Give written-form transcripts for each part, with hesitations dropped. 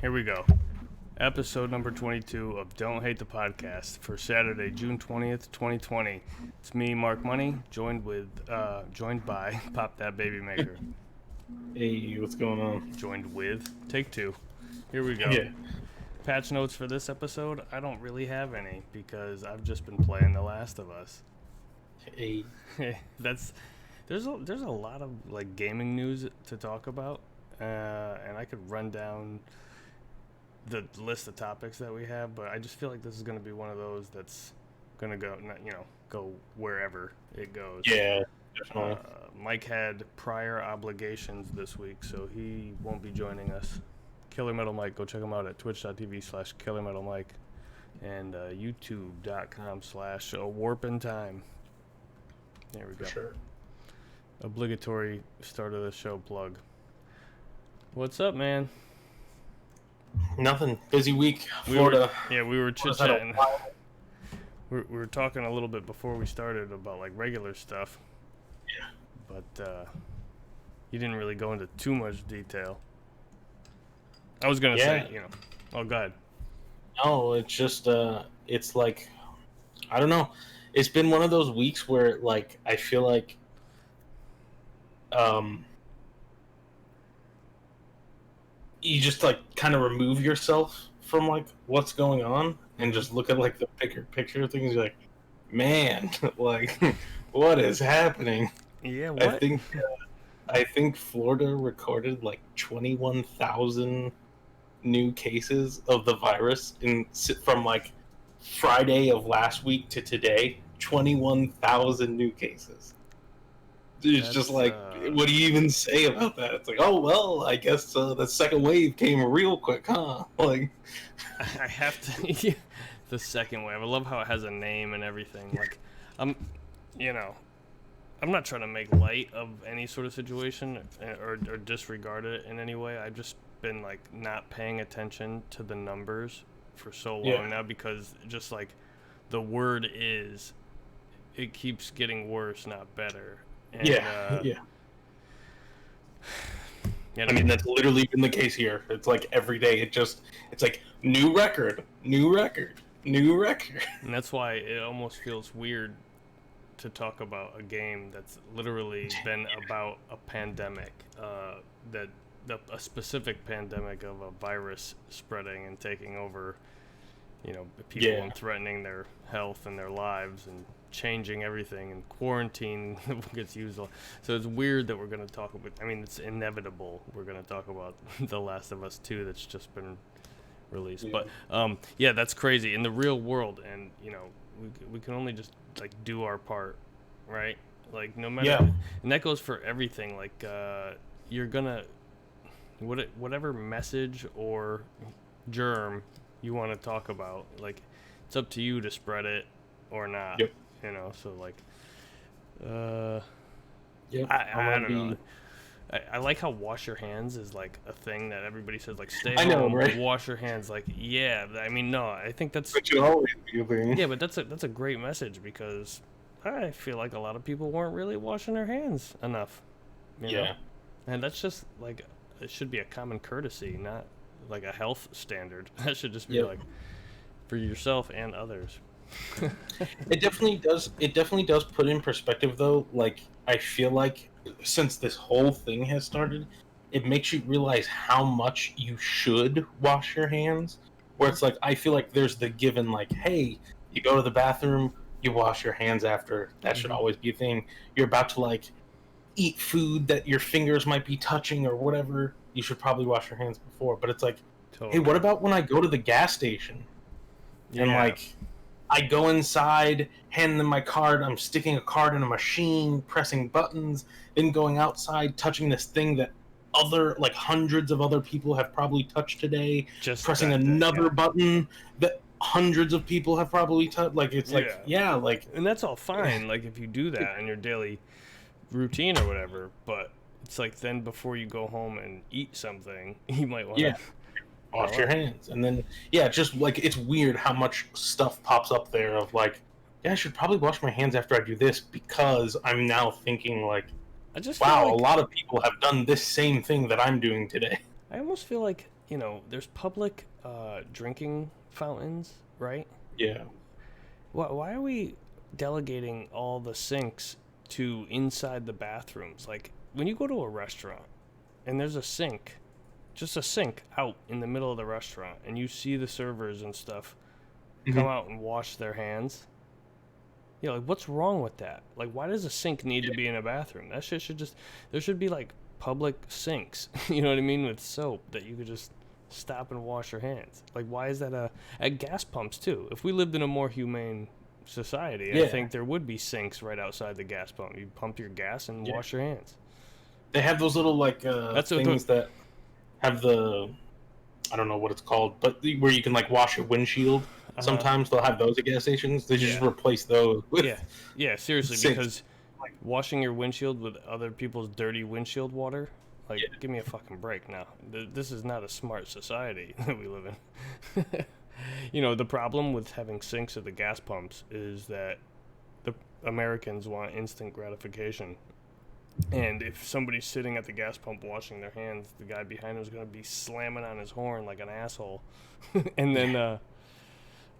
Here we go. Episode number 22 of Don't Hate the Podcast for Saturday, June 20th, 2020. It's me, Mark Money, joined by Pop That Baby Maker. Hey, what's going on? Joined with Take Two. Here we go. Yeah. Patch notes for this episode, I don't really have any because I've just been playing The Last of Us. Hey. There's a lot of like gaming news to talk about, and I could run down the list of topics that we have, but I just feel like this is going to be one of those that's going to go wherever it goes. Yeah, definitely. Mike had prior obligations this week, so he won't be joining us. Killer Metal Mike, go check him out at twitch.tv/Killer Metal Mike and youtube.com/warpintime. There we go. For sure. Obligatory start of the show plug. What's up, man? Nothing. Busy week. Florida. We were chit-chatting. We were talking a little bit before we started about like regular stuff. Yeah. But you didn't really go into too much detail. I was gonna say, oh, go ahead. No, it's just, it's like, I don't know. It's been one of those weeks where, like, I feel like, you just, like, kind of remove yourself from, like, what's going on and just look at, like, the bigger picture of things. You're like, man, like, what is happening? Yeah, what? I think Florida recorded, like, 21,000 new cases of the virus from, like, Friday of last week to today. 21,000 new cases. It's just like, what do you even say about that? It's like, oh, well, I guess the second wave came real quick, huh? Like, I have to, the second wave. I love how it has a name and everything. Like, I'm not trying to make light of any sort of situation or disregard it in any way. I've just been, like, not paying attention to the numbers for so long now because just, like, the word is, it keeps getting worse, not better. And, I mean, that's literally been the case here. It's like every day, it's like new record. And that's why it almost feels weird to talk about a game that's literally been about a pandemic, a specific pandemic of a virus spreading and taking over, people and threatening their health and their lives and changing everything, and quarantine gets used a lot. So it's weird that we're going to talk about, it's inevitable we're going to talk about The Last of Us 2 that's just been released. But that's crazy in the real world, and we can only just like do our part, right? Like no matter, and that goes for everything. Like you're gonna whatever message or germ you want to talk about, like it's up to you to spread it or not. Yep. So like, I don't know. I like how wash your hands is like a thing that everybody says, like stay home, right? Wash your hands. Like, no, I think that's. But you always be a thing. Yeah, but that's a great message because I feel like a lot of people weren't really washing their hands enough. You know? And that's just like, it should be a common courtesy, not like a health standard. That should just be like for yourself and others. It definitely does put in perspective, though. Like, I feel like since this whole thing has started, it makes you realize how much you should wash your hands. Where it's like, I feel like there's the given, like, hey, you go to the bathroom, you wash your hands after. That should always be a thing. You're about to, like, eat food that your fingers might be touching or whatever. You should probably wash your hands before. But it's like, hey, what about when I go to the gas station? And, like, I go inside, hand them my card, I'm sticking a card in a machine, pressing buttons, then going outside, touching this thing that hundreds of other people have probably touched today, just pressing another button that hundreds of people have probably touched. Like, it's and that's all fine, like, if you do that in your daily routine or whatever, but it's like then before you go home and eat something, you might want to... Wash your hands. And then, just like, it's weird how much stuff pops up there of like, I should probably wash my hands after I do this because I'm now thinking like, a lot of people have done this same thing that I'm doing today. I almost feel like you know, there's public drinking fountains, right? Yeah. Why are we delegating all the sinks to inside the bathrooms? Like, when you go to a restaurant and there's a sink, just a sink out in the middle of the restaurant, and you see the servers and stuff come out and wash their hands. You know, like, what's wrong with that? Like, why does a sink need to be in a bathroom? That shit should just, there should be like public sinks, you know what I mean, with soap that you could just stop and wash your hands. Like, why is that at gas pumps too? If we lived in a more humane society, I think there would be sinks right outside the gas pump. You pump your gas and wash your hands. They have those little like things that have the, I don't know what it's called, but where you can like wash your windshield. Sometimes they'll have those at gas stations. They just replace those with seriously, sinks. because washing your windshield with other people's dirty windshield water, like, give me a fucking break now. This is not a smart society that we live in. You know, the problem with having sinks at the gas pumps is that the Americans want instant gratification. And if somebody's sitting at the gas pump washing their hands, the guy behind him is going to be slamming on his horn like an asshole. And then,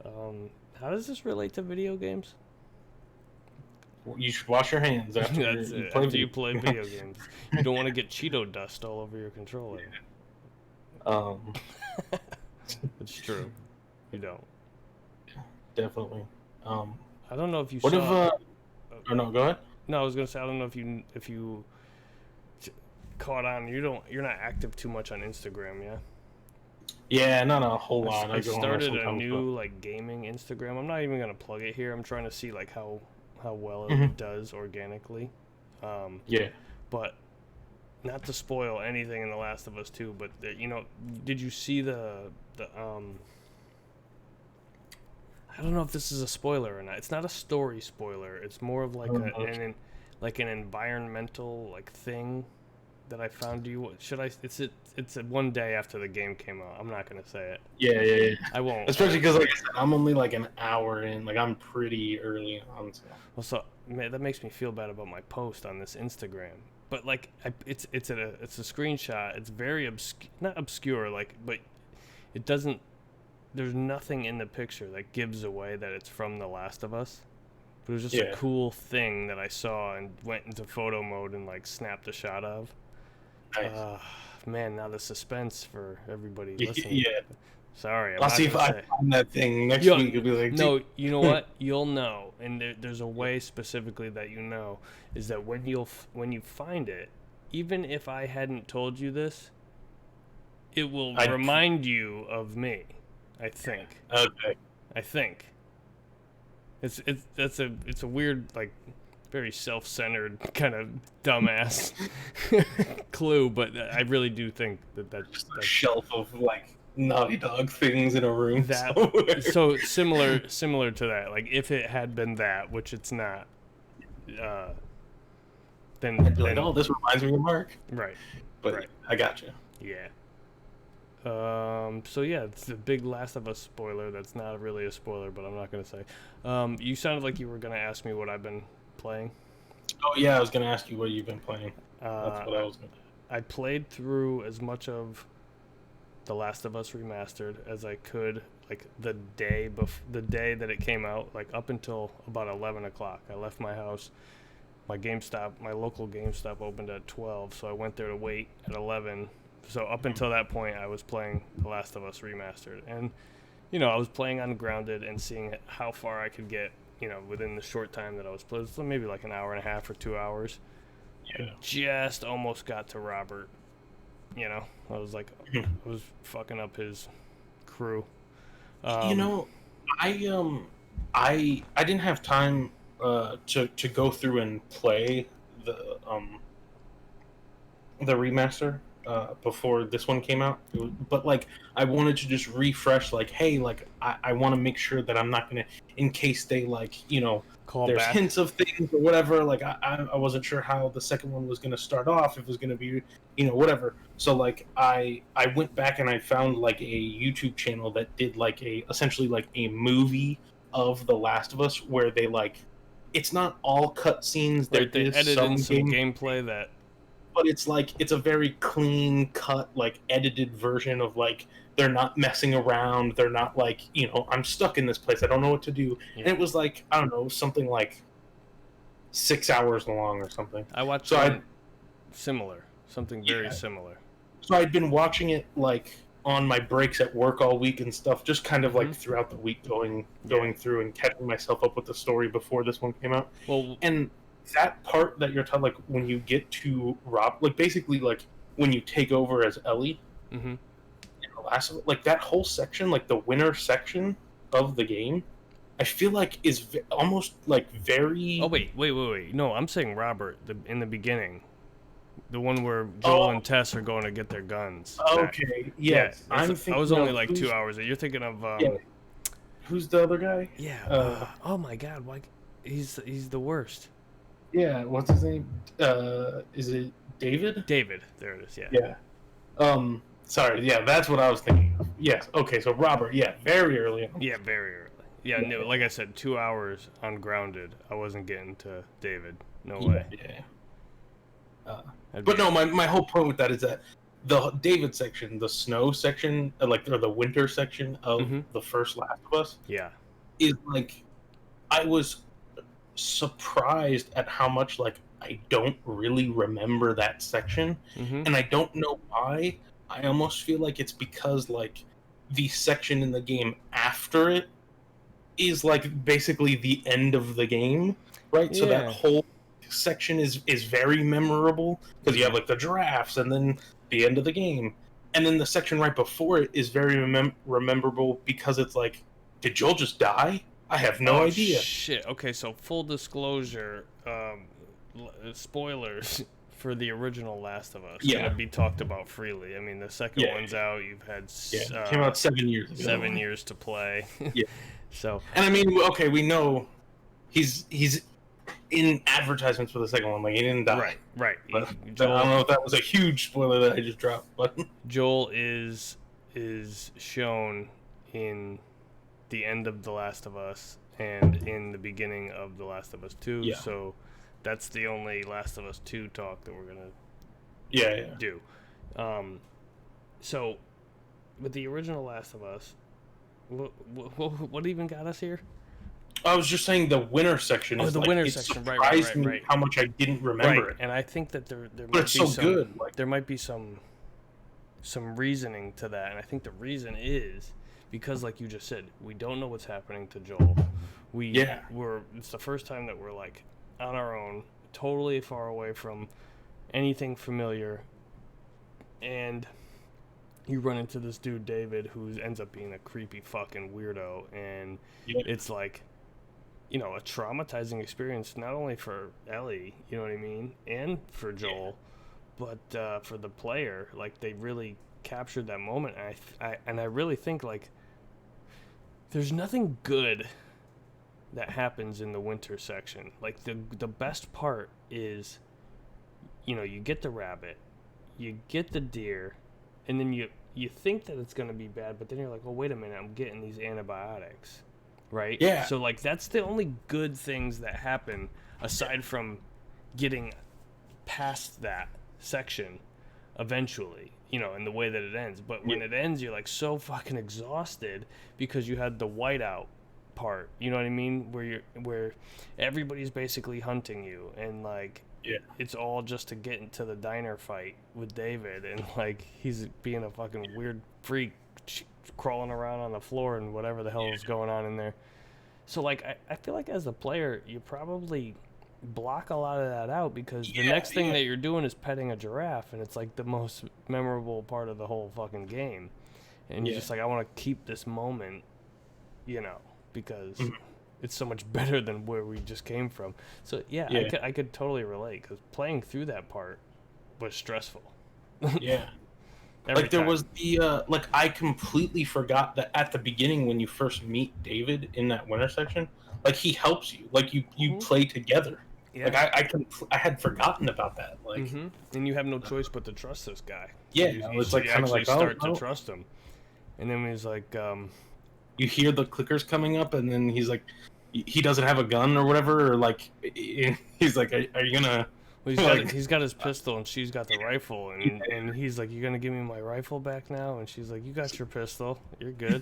how does this relate to video games? You should wash your hands after you play video games. You don't want to get Cheeto dust all over your controller. It's true. You don't. Definitely. I don't know if you what saw... oh no, go ahead. No, I was gonna say, I don't know if you caught on. You're not active too much on Instagram, yeah? Yeah, not a whole lot. I started a new like gaming Instagram. I'm not even gonna plug it here. I'm trying to see like how well it does organically. But not to spoil anything in The Last of Us 2, but you know, did you see the I don't know if this is a spoiler or not. It's not a story spoiler. It's more of like an environmental like thing that I found. It's one day after the game came out. I'm not gonna say it. Yeah. I won't. Especially because, like I said, I'm only like an hour in. Like, I'm pretty early on. So. Well, so man, that makes me feel bad about my post on this Instagram. But like, it's a screenshot. It's very not obscure, like, but it doesn't. There's nothing in the picture that gives away that it's from The Last of Us. But it was just a cool thing that I saw and went into photo mode and like snapped a shot of. Nice. Man, now the suspense for everybody listening. Yeah. Sorry, I'll see if I find that thing next week. It'll be like, no, you know what? You'll know, and there's a way specifically that you know is that when you find it, even if I hadn't told you this, it will remind you of me. I think. Okay. I think. It's a weird, like, very self-centered kind of dumbass clue, but I really do think that's a shelf of like Naughty Dog things in a room. So similar to that. Like, if it had been that, which it's not, then I'd be like, oh, this reminds me of Mark. Right. But right. I got you. Yeah. So yeah, it's a big Last of Us spoiler. That's not really a spoiler, but I'm not gonna say. You sounded like you were gonna ask me what I've been playing. Oh yeah, I was gonna ask you what you've been playing. That's what I was gonna. I played through as much of The Last of Us Remastered as I could, like the day that it came out, like up until about 11 o'clock. I left my house. My local GameStop opened at 12, so I went there to wait at 11. So up until that point, I was playing The Last of Us Remastered. And, you know, I was playing on Grounded and seeing how far I could get, you know, within the short time that I was playing. So maybe like an hour and a half or 2 hours. Yeah. I just almost got to Robert. You know, I was like, I was fucking up his crew. You know, I didn't have time to go through and play the remaster before this one came out, but like I wanted to just refresh, like, hey, like I want to make sure that I'm not gonna, in case they like, you know, there's hints of things or whatever, like I wasn't sure how the second one was gonna start off, if it was gonna be, you know, whatever. So like I went back and I found like a YouTube channel that did like essentially like a movie of The Last of Us, where they like, it's not all cutscenes. Right, they edited in some gameplay that but it's like it's a very clean cut, like edited version of like they're not messing around. They're not like, I'm stuck in this place. I don't know what to do. Yeah. And it was like, I don't know, something like 6 hours long or something. I watched So something very similar. So I'd been watching it like on my breaks at work all week and stuff, just kind of like Mhm. throughout the week going through and catching myself up with the story before this one came out. Well, And that part that you're talking, like when you get to Rob, like basically like when you take over as Ellie mhm. in the last of it, like that whole section, like the winter section of the game, I feel like is almost like very. Oh wait. No, I'm saying Robert in the beginning, the one where Joel and Tess are going to get their guns. Okay, yes. I was only like 2 hours. You're thinking of who's the other guy? Yeah. Oh my God! Why? He's the worst. Yeah, what's his name? Is it David? David. There it is. Yeah. Yeah. Sorry. Yeah, that's what I was thinking of. Yes. Okay. So Robert. Yeah, very early on. Yeah, very early. Yeah. No, like I said, 2 hours on Grounded. I wasn't getting to David. No way. Yeah. But no, my whole point with that is that the David section, the snow section, or the winter section of the first Last of Us, is like, I was surprised at how much like I don't really remember that section, and I don't know why. I almost feel like it's because like the section in the game after it is like basically the end of the game, right? So that whole section is very memorable because you have like the giraffes and then the end of the game, and then the section right before it is very rememberable because it's like, did Joel just die? I have no idea. Shit. Okay, so full disclosure, spoilers for the original Last of Us gonna be talked about freely. I mean, the second one's out. You've had it came out 7 years ago. 7 years to play. Yeah. So. And I mean, okay, we know he's in advertisements for the second one. Like, he didn't die. Right. But I don't know if that was a huge spoiler that I just dropped. But Joel is shown in the end of The Last of Us and in the beginning of The Last of Us 2. Yeah. So that's the only Last of Us 2 talk that we're gonna do. So with the original Last of Us, what even got us here? I was just saying the winter section. Oh, is the like, winter it section, surprised me right. how much I didn't remember it. And I think that there But might it's be so some good. Like, there might be some reasoning to that, and I think the reason is because, like you just said, we don't know what's happening to Joel. It's the first time that we're like on our own, totally far away from anything familiar, and you run into this dude David who ends up being a creepy fucking weirdo, and it's like, a traumatizing experience not only for Ellie, you know what I mean, and for Joel, but for the player. Like, they really captured that moment, and I really think like there's nothing good that happens in the winter section. Like, the best part is, you get the rabbit, you get the deer, and then you think that it's going to be bad, but then you're like, oh, wait a minute, I'm getting these antibiotics, right? Yeah. So, like, that's the only good things that happen aside from getting past that section eventually, in the way that it ends. But when it ends, you're like so fucking exhausted because you had the whiteout part, you know what I mean, where everybody's basically hunting you, and like it's all just to get into the diner fight with David, and like he's being a fucking weird freak crawling around on the floor and whatever the hell is going on in there. So like I feel like as a player you probably block a lot of that out because the next thing that you're doing is petting a giraffe, and it's like the most memorable part of the whole fucking game, and you're just like, I want to keep this moment, because it's so much better than where we just came from. So I could totally relate, because playing through that part was stressful. There was the I completely forgot that at the beginning when you first meet David in that winter section, like, he helps you, like you play together. Like, I had forgotten about that. Like, and you have no choice but to trust this guy. It's like kind of like start to trust him, and then he's like, you hear the clickers coming up, and then he's like, he doesn't have a gun or whatever, or like, he's like, are you gonna Well, he's got his pistol and she's got the rifle, and he's like, "You gonna give me my rifle back now?" And she's like, "You got your pistol. You're good."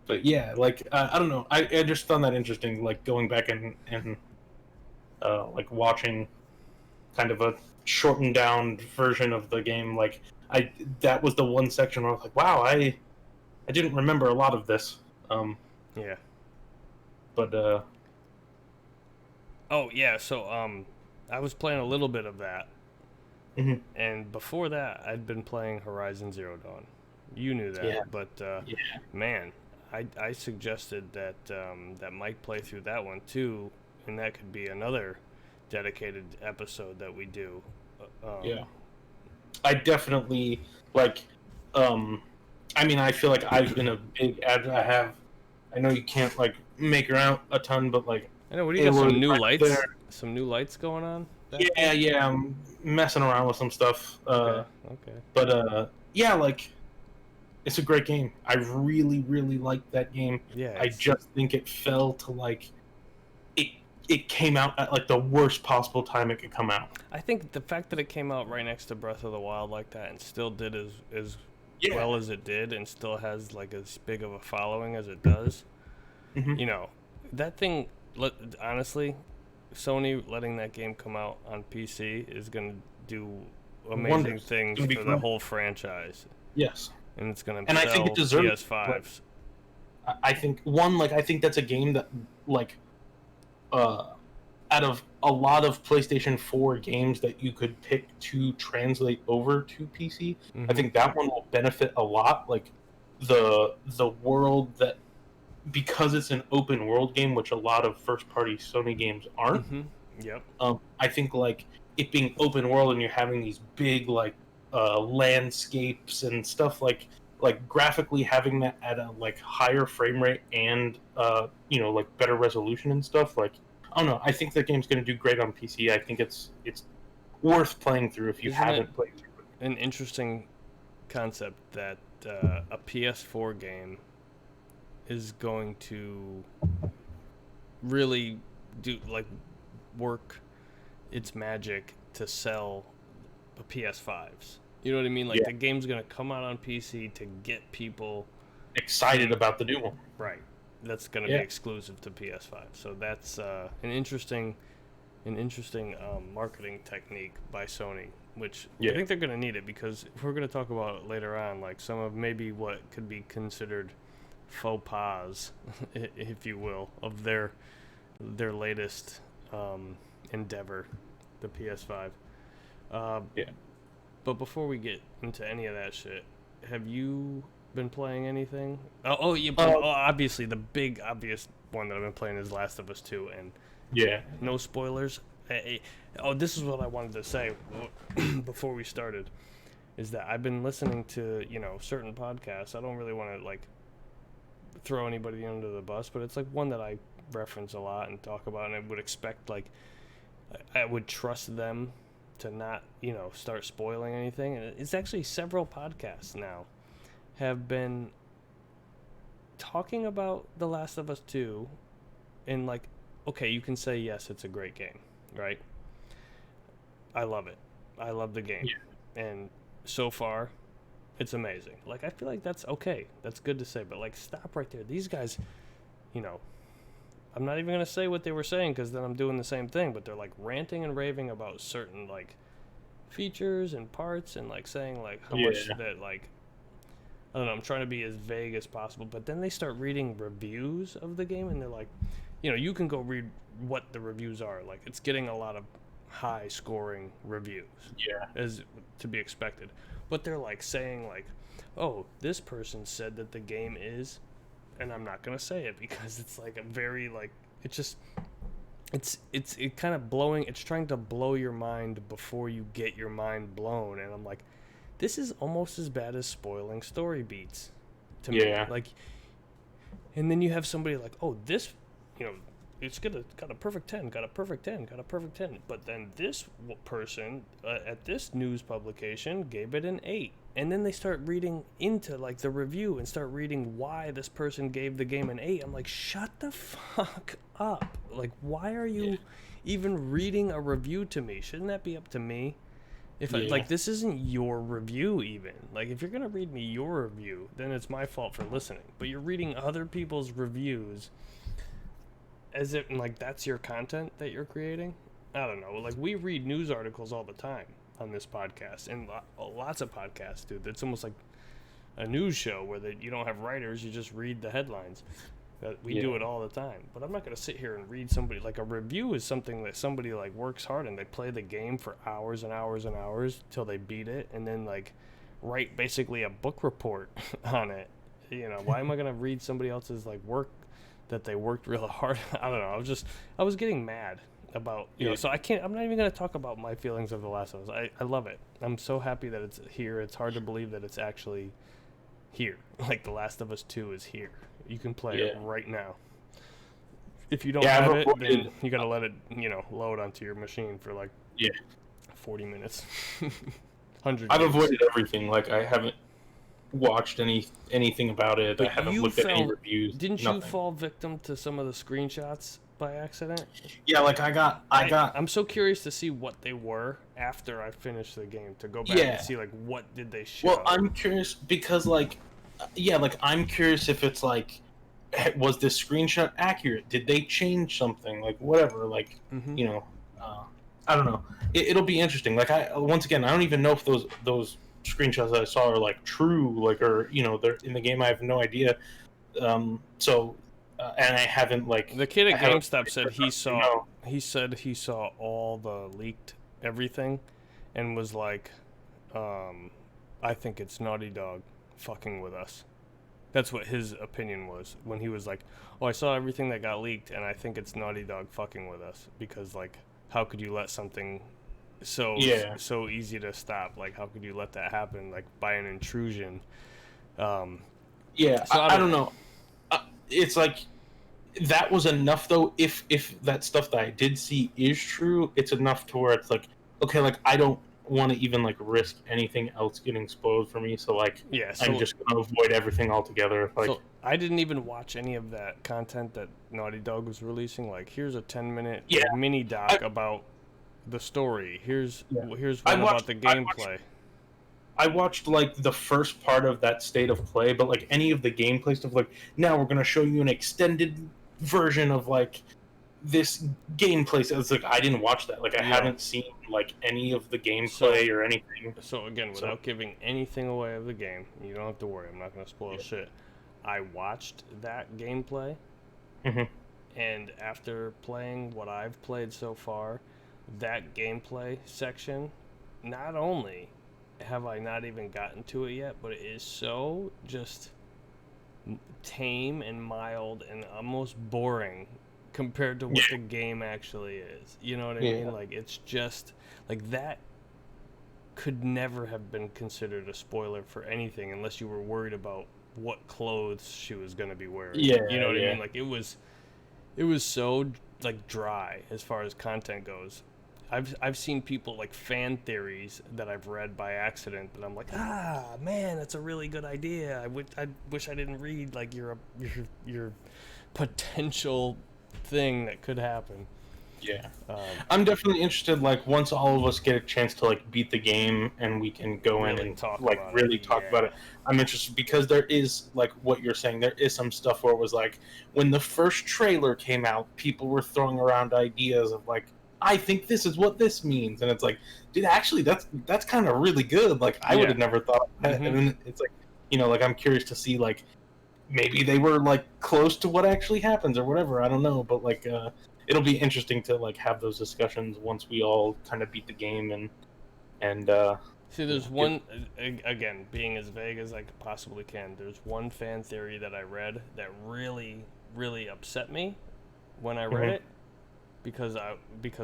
But yeah, like I don't know. I just found that interesting, like going back and like watching kind of a shortened down version of the game. Like that was the one section where I was like, wow, I didn't remember a lot of this. Yeah. But Oh yeah. So I was playing a little bit of that, mhm. and before that, I'd been playing Horizon Zero Dawn. You knew that, Yeah. but Yeah. man, I suggested that that Mike play through that one too, and that could be another dedicated episode that we do. Yeah. I definitely like. I mean, I feel like I've been a big I know you can't like make her out a ton, but like. I know. What do you got? Some new lights. There. Some new lights going on. Yeah. I'm messing around with some stuff. Okay. But yeah, like. It's a great game. I really, really like that game. Yeah. I just think it fell to like it came out at like the worst possible time it could come out. I think the fact that it came out right next to Breath of the Wild like that and still did as Yeah. well as it did and still has like as big of a following as it does. Mhm. You know, that thing. Honestly, Sony letting that game come out on PC is gonna do amazing Wonders. things It's gonna be for the fun. whole franchise, Yes. and it's gonna And I sell think it deserves- PS5s. I think I think that's a game that like out of a lot of PlayStation 4 games that you could pick to translate over to PC, I think that one will benefit a lot. Like the world that, because it's an open world game, which a lot of first party Sony games aren't. Yep. I think like it being open world and you're having these big like landscapes and stuff, like graphically having that at a like higher frame rate and you know, like better resolution and stuff, like I don't know, I think that game's going to do great on PC. I think it's worth playing through if you haven't played through it. An interesting concept that a PS4 game is going to really do like work its magic to sell the PS5s. You know what I mean? Like the game's gonna come out on PC to get people excited about the new one. Right. That's gonna be exclusive to PS5. So that's an interesting marketing technique by Sony, which I think they're gonna need it, because if we're gonna talk about it later on, like some of maybe what could be considered faux pas, if you will, of their latest endeavor, the PS5. But before we get into any of that shit, have you been playing anything? Obviously the big obvious one that I've been playing is Last of Us 2, and no spoilers. This is what I wanted to say before we started, is that I've been listening to, you know, certain podcasts. I don't really want to like throw anybody under the bus, but it's like one that I reference a lot and talk about, and I would expect, like, I would trust them to not, you know, start spoiling anything. And it's actually several podcasts now have been talking about The Last of Us 2, and like, okay, you can say yes, it's a great game, right? I love it. I love the game. And so far, it's amazing. Like, I feel like that's okay. That's good to say, but like, stop right there. These guys, you know, I'm not even going to say what they were saying, because then I'm doing the same thing, but they're like ranting and raving about certain like features and parts, and like saying like how much that, like, I don't know, I'm trying to be as vague as possible, but then they start reading reviews of the game, and they're like, you know, you can go read what the reviews are. Like, it's getting a lot of high scoring reviews, as to be expected, but they're like saying like, oh, this person said that the game is, and I'm not gonna say it because it's like a very like, it's kind of blowing, it's trying to blow your mind before you get your mind blown, and I'm like, this is almost as bad as spoiling story beats to me. Like, and then you have somebody like, oh, this, you know, it's got a perfect 10, got a perfect 10, got a perfect 10, but then this person at this news publication gave it an 8. And then they start reading into like the review and start reading why this person gave the game an 8. I'm like, shut the fuck up. Like, why are you even reading a review to me? Shouldn't that be up to me? Like, this isn't your review even. Like, if you're gonna read me your review, then it's my fault for listening. But you're reading other people's reviews as if like that's your content that you're creating. I don't know. Like, we read news articles all the time on this podcast, and lots of podcasts do. It's almost like a news show where you don't have writers, you just read the headlines. We do it all the time. But I'm not going to sit here and read somebody. Like, a review is something that somebody like works hard and they play the game for hours and hours and hours till they beat it, and then like write basically a book report on it. You know, why am I going to read somebody else's like work that they worked real hard? I don't know. I was getting mad about, you know, so I'm not even going to talk about my feelings of The Last of Us. I love it. I'm so happy that it's here. It's hard to believe that it's actually here. Like, The Last of Us 2 is here. You can play it right now. If you don't have it, then you got to let it, you know, load onto your machine for like 40 minutes. 100 I've gigs. avoided everything. Like, I haven't watched anything about it. But I haven't looked at any reviews. Didn't you fall victim to some of the screenshots by accident? Yeah, like I'm so curious to see what they were after I finished the game, to go back and see like what did they show. Well, I'm curious because like I'm curious if it's like, was this screenshot accurate? Did they change something? Like, whatever, like, you know, I don't know. It'll be interesting. Like, once again, I don't even know if those screenshots that I saw are like true, like, or, you know, they're in the game. I have no idea. So and I haven't, like, the kid at GameStop said he saw all the leaked everything and was like, I think it's Naughty Dog fucking with us. That's what his opinion was when he was like, oh, I saw everything that got leaked and I think it's Naughty Dog fucking with us, because like, how could you let something so easy to stop? Like, how could you let that happen, like, by an intrusion? So I don't know. It's like, that was enough though. If that stuff that I did see is true, it's enough to where it's like, okay, like, I don't want to even like risk anything else getting spoiled for me. So like, I'm just gonna avoid everything altogether. Like, so I didn't even watch any of that content that Naughty Dog was releasing. Like, here's a 10-minute mini doc about the story. Here's one about the gameplay. I watched like the first part of that state of play, but like any of the gameplay stuff, like, now we're gonna show you an extended version of like this gameplay. So it's like, I didn't watch that. Like, I haven't seen like any of the gameplay or anything. So again, without giving anything away of the game, you don't have to worry. I'm not gonna spoil shit. I watched that gameplay, and after playing what I've played so far, that gameplay section, not only have I not even gotten to it yet, but it is so just tame and mild and almost boring compared to what the game actually is. You know what I mean? Like, it's just like, that could never have been considered a spoiler for anything unless you were worried about what clothes she was going to be wearing. You know what I mean? Like, it was so like dry as far as content goes. I've seen people, like, fan theories that I've read by accident that I'm like, man, that's a really good idea. I wish I didn't read like your potential thing that could happen. I'm definitely interested, like, once all of us get a chance to like beat the game and we can go in and talk about it. I'm interested because there is, like what you're saying, there is some stuff where it was like, when the first trailer came out, people were throwing around ideas of like, I think this is what this means, and it's like, dude, actually that's kind of really good. Like, I would have never thought of that. And then it's like, you know, like, I'm curious to see, like, maybe they were like close to what actually happens or whatever. I don't know, but like, it'll be interesting to like have those discussions once we all kind of beat the game and see, there's one, again, being as vague as I possibly can, there's one fan theory that I read that really, really upset me when I read it, because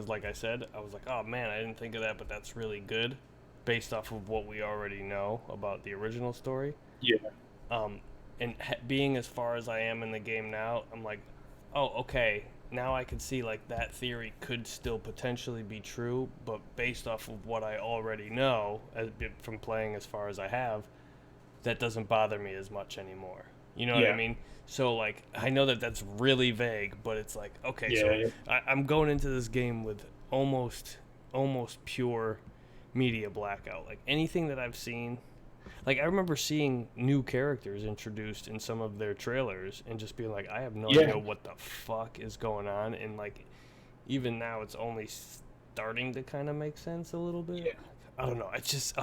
like I said, I was like, oh man, I didn't think of that, but that's really good based off of what we already know about the original story. And being as far as I am in the game now, I'm like, oh, okay, now I can see, like, that theory could still potentially be true, but based off of what I already know from playing as far as I have, that doesn't bother me as much anymore. You know what I Yeah. mean? So like I know that that's really vague, but it's like okay, so Yeah. I'm going into this game with almost pure media blackout. Like anything that I've seen, like I remember seeing new characters introduced in some of their trailers and just being like, I have no Yeah. idea what the fuck is going on, and like even now it's only starting to kind of make sense a little bit. Yeah. I don't know. It's just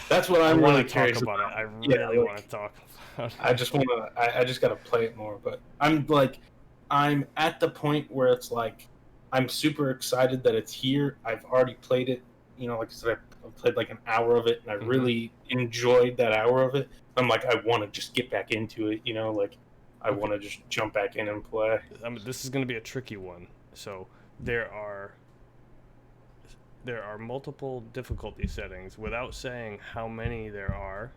That's what I I'm want really to talk curious about it. about. I Yeah, really want to like talk about it. I just want to. I just got to play it more. But I'm like, I'm at the point where it's like, I'm super excited that it's here. I've already played it. You know, like I said, I played like an hour of it, and I Mm-hmm. really enjoyed that hour of it. I'm like, I want to just get back into it. You know, like I Okay. want to just jump back in and play. I mean, this is going to be a tricky one. So there are multiple difficulty settings without saying how many there are.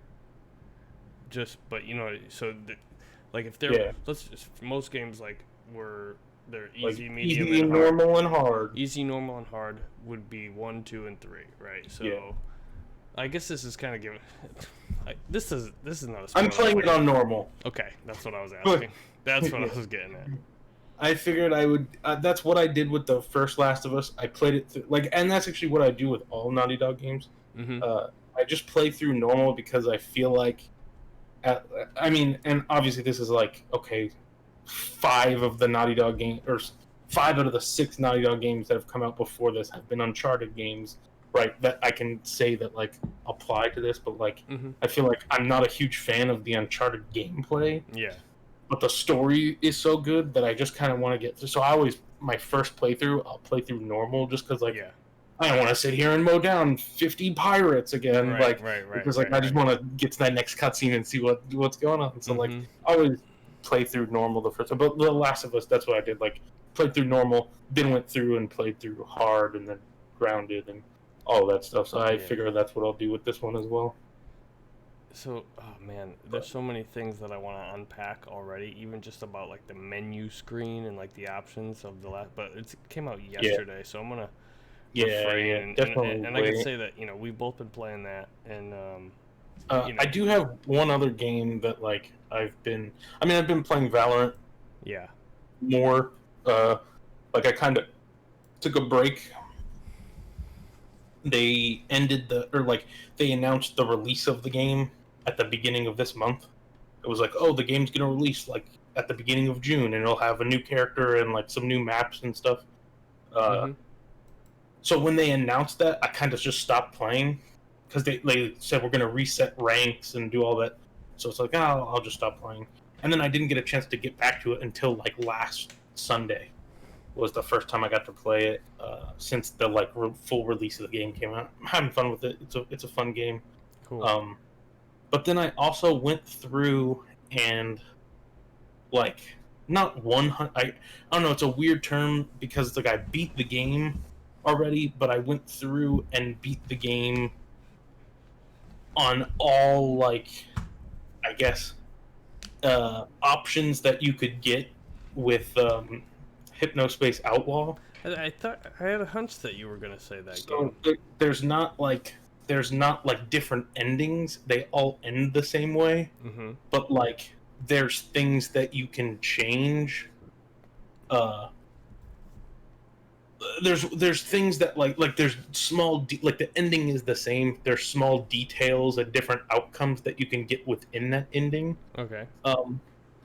Just but you know so like if they're Yeah, let's just most games like were they're like easy, medium, easy, and hard. normal, and hard. Easy, normal, and hard would be 1, 2, and 3, right? Yeah, So I guess this is kind of giving. This is not a I'm spoiler. playing it on normal. Okay, that's what I was asking. That's what Yeah. I was getting at. I figured I would. That's what I did with the first Last of Us. I played it like, and that's actually what I do with all Naughty Dog games. Mm-hmm. I just play through normal because I feel like, I mean, and obviously this is like okay, 5 of the Naughty Dog game or 5 out of the 6 Naughty Dog games that have come out before this have been Uncharted games, right? That I can say that like apply to this, but like Mm-hmm. I feel like I'm not a huge fan of the Uncharted gameplay, Yeah. but the story is so good that I just kind of want to get through. So I always my first playthrough, I'll play through normal just because like Yeah. I don't want to sit here and mow down 50 pirates again, Right. like Right. Right. because like right, I just want to get to that next cutscene and see what's going on. So like Mm-hmm. I always play through normal the first time, but The Last of Us, that's what I did. Like played through normal, then went through and played through hard, and then grounded and all that stuff. So I Yeah. figure that's what I'll do with this one as well. So, oh man, there's so many things that I want to unpack already, even just about like the menu screen and like the options of the last. But it came out yesterday, so I'm gonna Yeah, refrain. yeah, definitely. And I can say that we've both been playing that, and you know, I do have one other game that like I've been. I mean, I've been playing Valorant yeah, more. Like I kind of took a break. They ended they announced the release of the game at the beginning of this month. It was like, oh, the game's gonna release like at the beginning of June, and it'll have a new character and like some new maps and stuff. Uh, mm-hmm. so when they announced that, I kind of just stopped playing because they said we're gonna reset ranks and do all that. So it's like, oh, I'll just stop playing. And then I didn't get a chance to get back to it until like last Sunday was the first time I got to play it since the like full release of the game came out. I'm having fun with it. It's a fun game. Cool. But then I also went through and like not 100. I don't know. It's a weird term because like I beat the game already, but I went through and beat the game on all like I guess options that you could get with Hypnospace Outlaw. I thought I had a hunch that you were gonna say that So game. there's not like different endings. They all end the same way, Mm-hmm. but like there's things that you can change. Uh, there's things that like there's like the ending is the same. There's small details and different outcomes that you can get within that ending. Okay.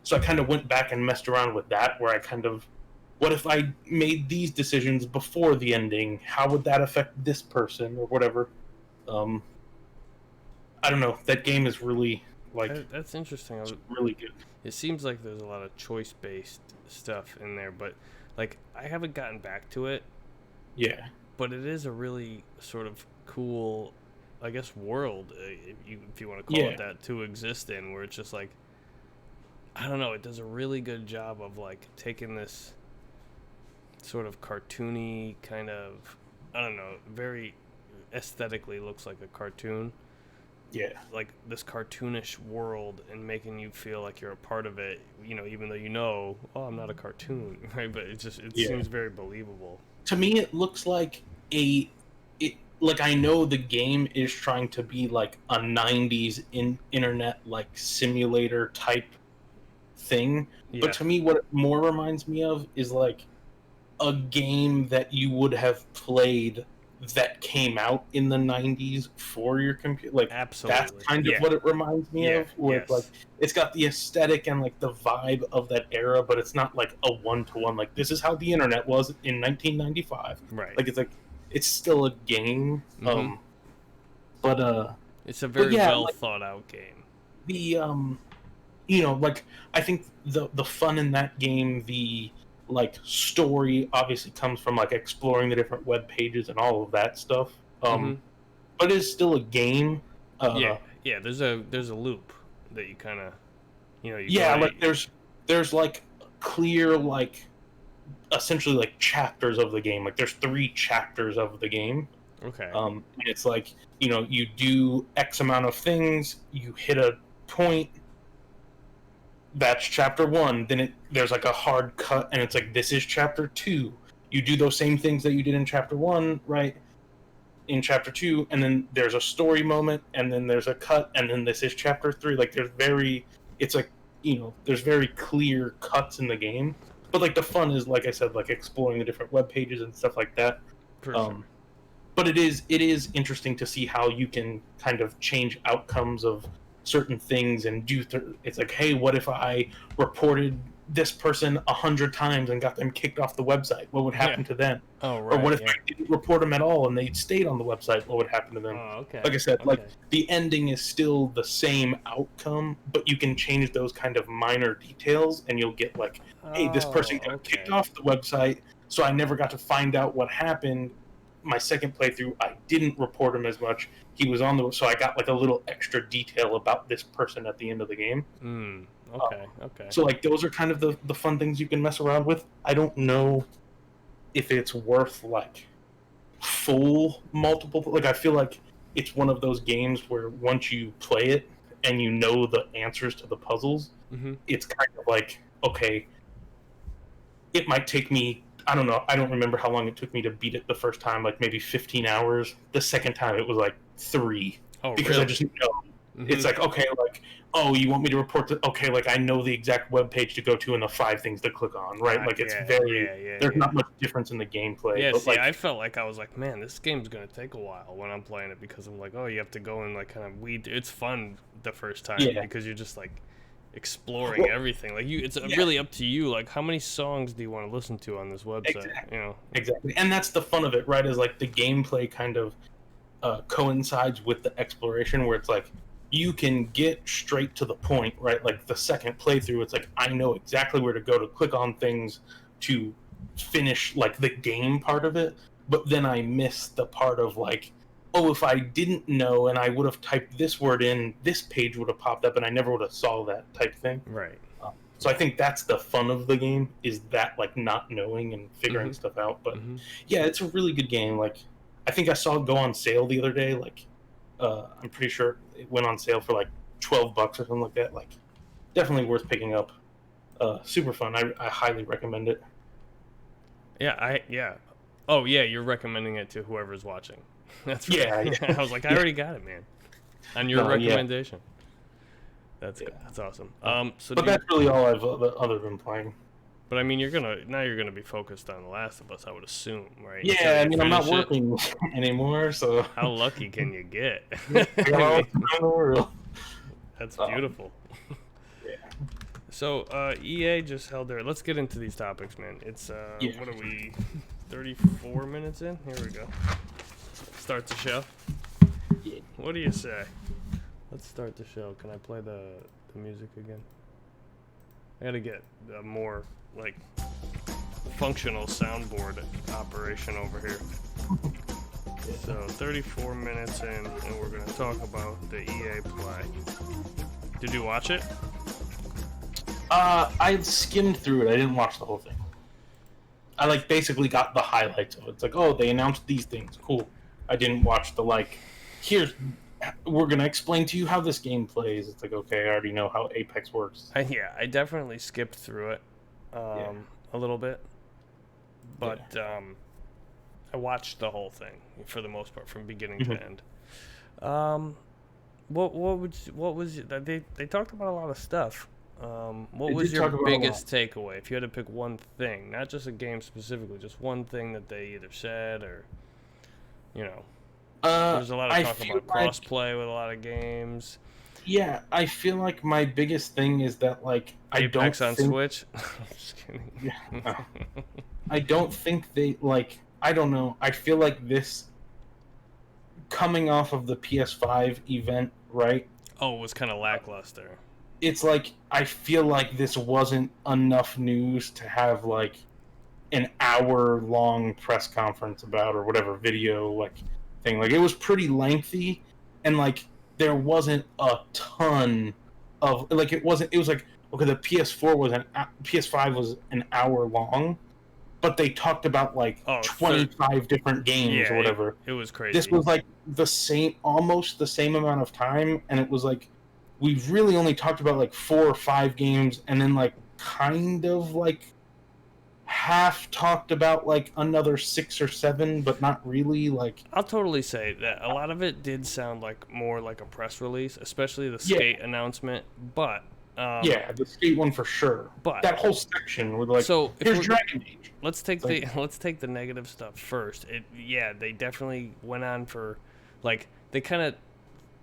So I kind of went back and messed around with that, where I kind of, what if I made these decisions before the ending? How would that affect this person or whatever? I don't know. That game is really like That's interesting. really good. It seems like there's a lot of choice-based stuff in there, but like I haven't gotten back to it. Yeah, But it is a really sort of cool, I guess, world if you want to call Yeah. it that, to exist in, where it's just like, I don't know, it does a really good job of like taking this sort of cartoony kind of, I don't know, very aesthetically looks like a cartoon, yeah, like this cartoonish world, and making you feel like you're a part of it, even though oh, I'm not a cartoon, right? But it Yeah. seems very believable. To me, it looks like a it like I know the game is trying to be like a 90s internet like simulator type thing, Yeah. but to me what it more reminds me of is like a game that you would have played that came out in the 90s for your computer. Like that's Absolutely. kind of Yeah. what it reminds me Yeah. of, where it's like Yes. it's got the aesthetic and like the vibe of that era, but it's not like a one-to-one like this is how the internet was in 1995. Right. Like it's still a game. Mm-hmm. But It's a but very yeah, well like thought out game. the you know, like I think the fun in that game, the like story obviously comes from like exploring the different web pages and all of that stuff. Mm-hmm. But it's still a game. Yeah. Yeah. There's a loop that you kind of, you Yeah, go like there's like clear like essentially like chapters of the game. Like there's 3 chapters of the game. Okay. And it's like, you do X amount of things, you hit a point. That's chapter 1. Then there's like a hard cut, and it's like this is chapter 2. You do those same things that you did in chapter 1, right? In chapter 2, and then there's a story moment, and then there's a cut, and then this is chapter 3. Like it's like there's very clear cuts in the game, but like the fun is like I said, like exploring the different web pages and stuff like that. For sure. But it is interesting to see how you can kind of change outcomes of certain things and it's like, hey, what if I reported this person 100 times and got them kicked off the website? What would happen to them? Oh, right. Or what if yeah. I didn't report them at all and they stayed on the website? What would happen to them? Oh, okay. Like I said, okay. like the ending is still the same outcome, but you can change those kind of minor details, and you'll get like, hey, this person got kicked off the website, so I never got to find out what happened. My second playthrough, I didn't report him as much. He was on so I got like a little extra detail about this person at the end of the game. Okay. Okay. So like those are kind of the fun things you can mess around with. I don't know if it's worth like full multiple. Like I feel like it's one of those games where once you play it and you know the answers to the puzzles, it's kind of like, okay, it might take me, I don't know, I don't remember how long it took me to beat it the first time, like maybe 15 hours. The second time it was like 3. Oh, because really? I just know. It's like, okay, like, oh, you want me to report to, okay, like I know the exact web page to go to and the 5 things to click on, right? Like it's there's not much difference in the gameplay. Yeah, but see, like, I felt like I was like, man, this game's gonna take a while when I'm playing it, because I'm like, oh, you have to go and like kind of weed. It's fun the first time because you're just like exploring everything. Like it's really up to you. Like how many songs do you want to listen to on this website? Exactly, and that's the fun of it, right? Is like the gameplay kind of coincides with the exploration, where it's like you can get straight to the point, right? Like the second playthrough, it's like I know exactly where to go to click on things to finish like the game part of it, but then I miss the part of like, oh, if I didn't know and I would have typed this word in, this page would have popped up and I never would have saw that type thing. Right. So I think that's the fun of the game, is that like not knowing and figuring stuff out. But yeah, it's a really good game. Like I think I saw it go on sale the other day. Like I'm pretty sure it went on sale for like $12 or something like that. Like definitely worth picking up. Super fun. I highly recommend it. Yeah. Oh yeah, you're recommending it to whoever's watching. That's right. Yeah. I was like, I already got it, man. On your recommendation. That's awesome. So but that's really all I've other than playing. But I mean, you're gonna be focused on The Last of Us, I would assume, right? Yeah, I mean, I'm not working anymore, so how lucky can you get? That's beautiful. Yeah. So EA just held their. Let's get into these topics, man. It's what are we? 34 minutes in. Here we go. Start the show. Yeah. What do you say? Let's start the show. Can I play the music again? I gotta get a more like functional soundboard operation over here. So 34 minutes in, and we're gonna talk about the EA Play. Did you watch it? I skimmed through it. I didn't watch the whole thing. I like basically got the highlights of it. It's like, oh, they announced these things. Cool. I didn't watch the like, we're gonna explain to you how this game plays. It's like, okay, I already know how Apex works. I definitely skipped through it a little bit, but I watched the whole thing for the most part from beginning Mhm. to end. What was they talked about a lot of stuff. What They was did your talk about a lot. biggest takeaway? If you had to pick one thing, not just a game specifically, just one thing that they either said or, you know, there's a lot of I talk feel about like crossplay with a lot of games. yeah, I feel like my biggest thing is that like I don't Apex on think Switch. I'm just kidding. yeah, no. I don't think they like I don't know. I feel like this coming off of the PS5 event, right? Oh, it was kind of lackluster. It's like I feel like this wasn't enough news to have like an hour long press conference about or whatever video like thing. Like it was pretty lengthy and like there wasn't a ton of like it was like okay the PS4 was an PS5 was an hour long, but they talked about like Oh, 25 different games yeah, or whatever. it was This crazy. was like the same almost the same amount of time and it was like we really only talked about like 4 or 5 games and then like kind of like half talked about like another 6 or 7 but not really like I'll totally say that a lot of it did sound like more like a press release, especially the yeah skate announcement. But yeah the skate one for sure but that whole section with like so if here's we're, Dragon Age let's take like, the let's take the negative stuff first. They definitely went on for like they kind of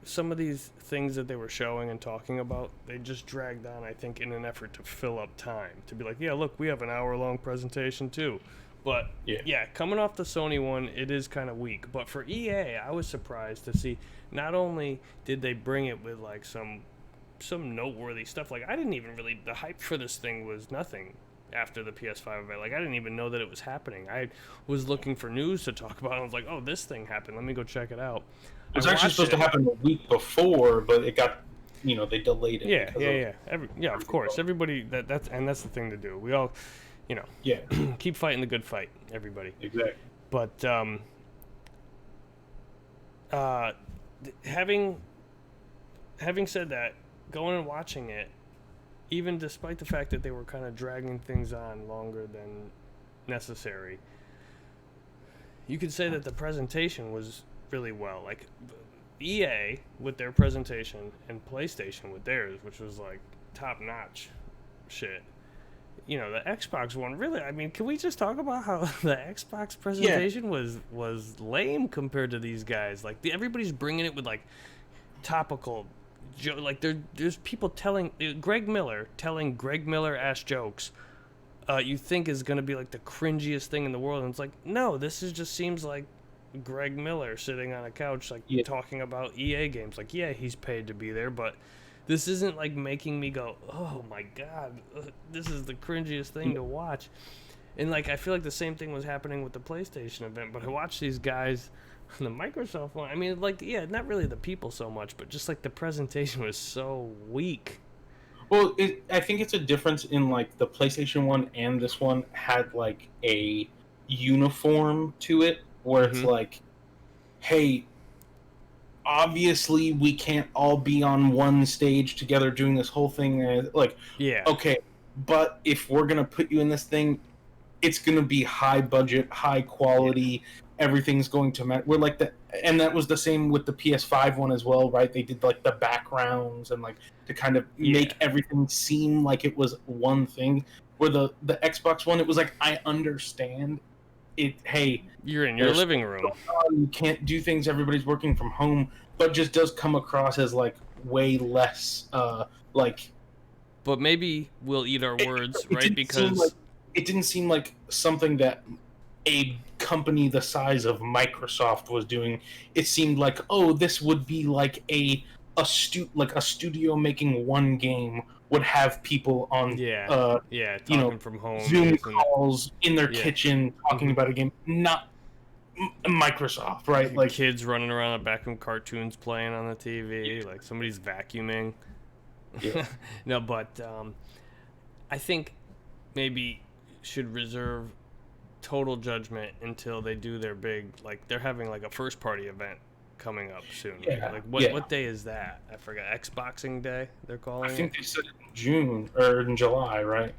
some of these things that they were showing and talking about, they just dragged on, I think, in an effort to fill up time. To be like, yeah, look, we have an hour-long presentation, too. But, yeah, coming off the Sony one, it is kind of weak. But for EA, I was surprised to see not only did they bring it with, like, some noteworthy stuff. Like, I didn't even really... The hype for this thing was nothing after the PS5 event. Like, I didn't even know that it was happening. I was looking for news to talk about, and I was like, oh, this thing happened. Let me go check it out. it was actually supposed to happen a week before but it got they delayed it Yeah, of course. Everybody that's the thing to do. We all, yeah keep fighting the good fight, everybody. exactly But having said that, going and watching it, even despite the fact that they were kind of dragging things on longer than necessary, you could say that the presentation was really well. Like EA with their presentation and PlayStation with theirs, which was like top notch shit. The Xbox one really. I mean, can we just talk about how the Xbox presentation was lame compared to these guys? Like everybody's bringing it with like topical, like there's people telling Greg Miller ass jokes. You think is gonna be like the cringiest thing in the world, and it's like no, this just seems like Greg Miller sitting on a couch like talking about EA games. Like yeah, he's paid to be there, but this isn't like making me go, oh my god, this is the cringiest thing to watch. And like I feel like the same thing was happening with the PlayStation event, but I watched these guys on the Microsoft one. I mean, like not really the people so much, but just like the presentation was so weak. well I think it's a difference in like the PlayStation one and this one had like a uniform to it where it's like hey obviously we can't all be on one stage together doing this whole thing like okay but if we're gonna put you in this thing it's gonna be high budget high quality everything's going to matter we're like that and that was the same with the PS5 one as well right they did like the backgrounds and like to kind of make everything seem like it was one thing where the Xbox one it was like I understand it hey you're in your living room you can't do things everybody's working from home but just does come across as like way less like but maybe we'll eat our words right because it didn't seem like something that a company the size of Microsoft was doing. It seemed like oh this would be like a studio making one game would have people on talking from home Zoom calls in their kitchen talking about a game not Microsoft right like kids running around the back of cartoons playing on the TV like somebody's vacuuming no but I think maybe should reserve total judgment until they do their big like they're having like a first party event coming up soon. Like what day is that? I forgot. Xboxing Day they're calling it. I think they said in June or in July, right?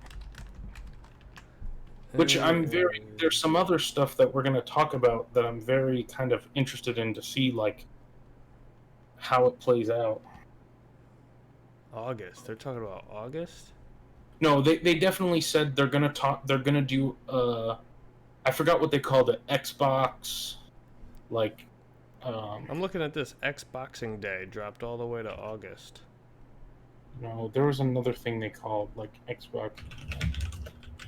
Which there's some other stuff that we're going to talk about that I'm very kind of interested in to see, like, how it plays out. August. They're talking about August? No, they definitely said they're going to do, I forgot what they called it, Xbox, like, I'm looking at this. Xboxing Day dropped all the way to August. no, there was another thing they called, like, Xbox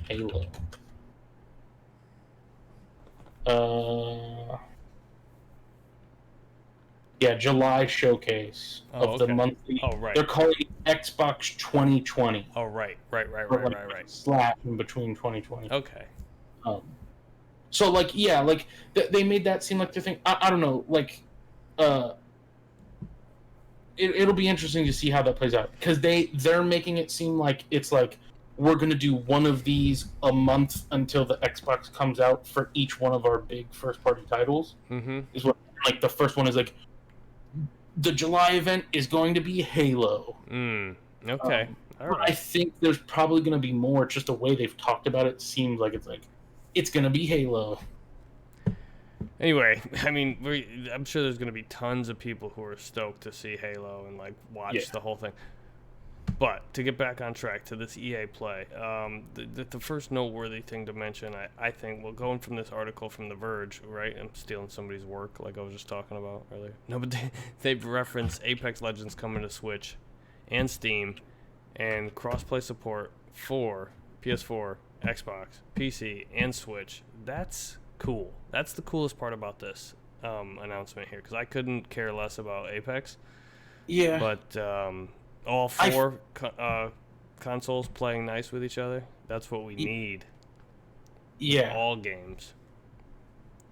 Halo. Yeah, July showcase of the monthly. Oh, right. They're calling it Xbox 2020. Oh, right. Slash in between 2020. Okay. So, like, yeah, like, they made that seem like their thing. I don't know, like, it'll be interesting to see how that plays out. Because they're making it seem like it's like, we're going to do one of these a month until the Xbox comes out for each one of our big first-party titles. Mm-hmm. Is what, like, the first one is, like, the July event is going to be Halo. Okay. All right. I think there's probably going to be more. Just the way they've talked about it seems like it's going to be Halo. Anyway, I mean, I'm sure there's going to be tons of people who are stoked to see Halo and, like, watch the whole thing. But to get back on track to this EA play, the first noteworthy thing to mention, I think, well, going from this article from The Verge, right? I'm stealing somebody's work, like I was just talking about earlier. No, but they've referenced Apex Legends coming to Switch and Steam, and crossplay support for PS4, Xbox, PC, and Switch. That's cool. That's the coolest part about this announcement here, because I couldn't care less about Apex. Yeah. But all four consoles playing nice with each other, that's what we need. Yeah. All games.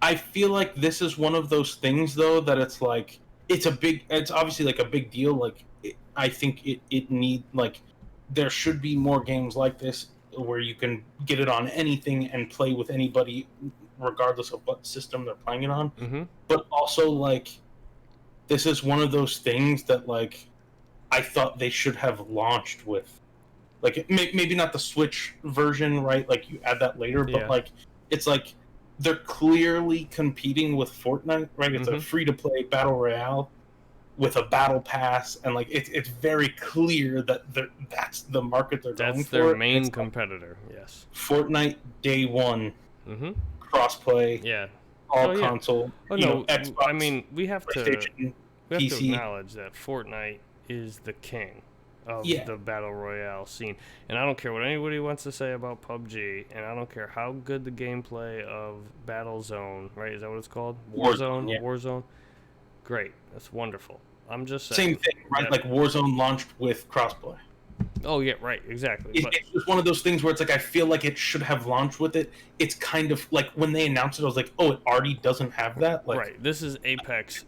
I feel like this is one of those things, though, that it's like, it's obviously like a big deal. Like, I think it need, like, there should be more games like this where you can get it on anything and play with anybody regardless of what system they're playing it on. Mm-hmm. But also, like, this is one of those things that, like, I thought they should have launched with, like, maybe not the Switch version, right? Like, you add that later, but like, it's like they're clearly competing with Fortnite, right? It's a free-to-play battle royale with a battle pass, and like, it's very clear that that's the market they're going for. That's their main competitor. Yes. Fortnite day one, crossplay, all console. Oh no, Xbox, I mean, we have to PC. acknowledge that Fortnite is the king of the battle royale scene, and I don't care what anybody wants to say about PUBG, and I don't care how good the gameplay of Battlezone, right? Is that what it's called? Warzone. Warzone. Great, that's wonderful. I'm just saying. Same thing, right? Like, Warzone launched with crossplay. Oh yeah, right, exactly. It's just one of those things where it's like, I feel like it should have launched with it. It's kind of like, when they announced it, I was like, oh, it already doesn't have that. Like, right. This is Apex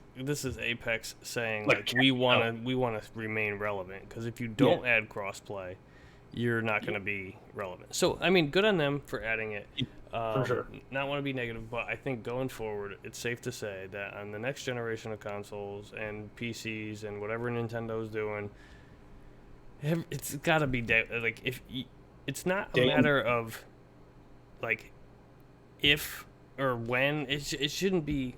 saying, like, we want to remain relevant, because if you don't add crossplay, you're not going to be relevant. So I mean, good on them for adding it. For sure. Not want to be negative, but I think going forward, it's safe to say that on the next generation of consoles and PCs and whatever Nintendo's doing, it's got to be like, if it's not a matter of like if or when. It shouldn't be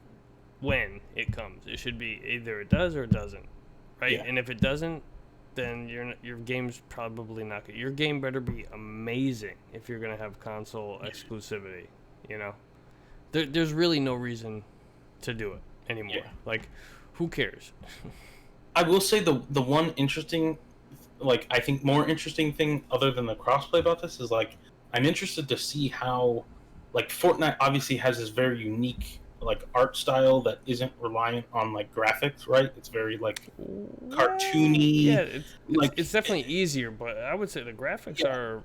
when it comes. It should be either it does or it doesn't, right? Yeah. And if it doesn't, then your game's probably not good. Your game better be amazing if you're gonna have console exclusivity. You know, there's really no reason to do it anymore. Yeah. Like, who cares? I will say the one interesting, like, I think more interesting thing other than the crossplay about this is, like, I'm interested to see how, like, Fortnite obviously has this very unique, like, art style that isn't reliant on, like, graphics, right? It's very, like, cartoony. Yeah, it's definitely easier, but I would say the graphics are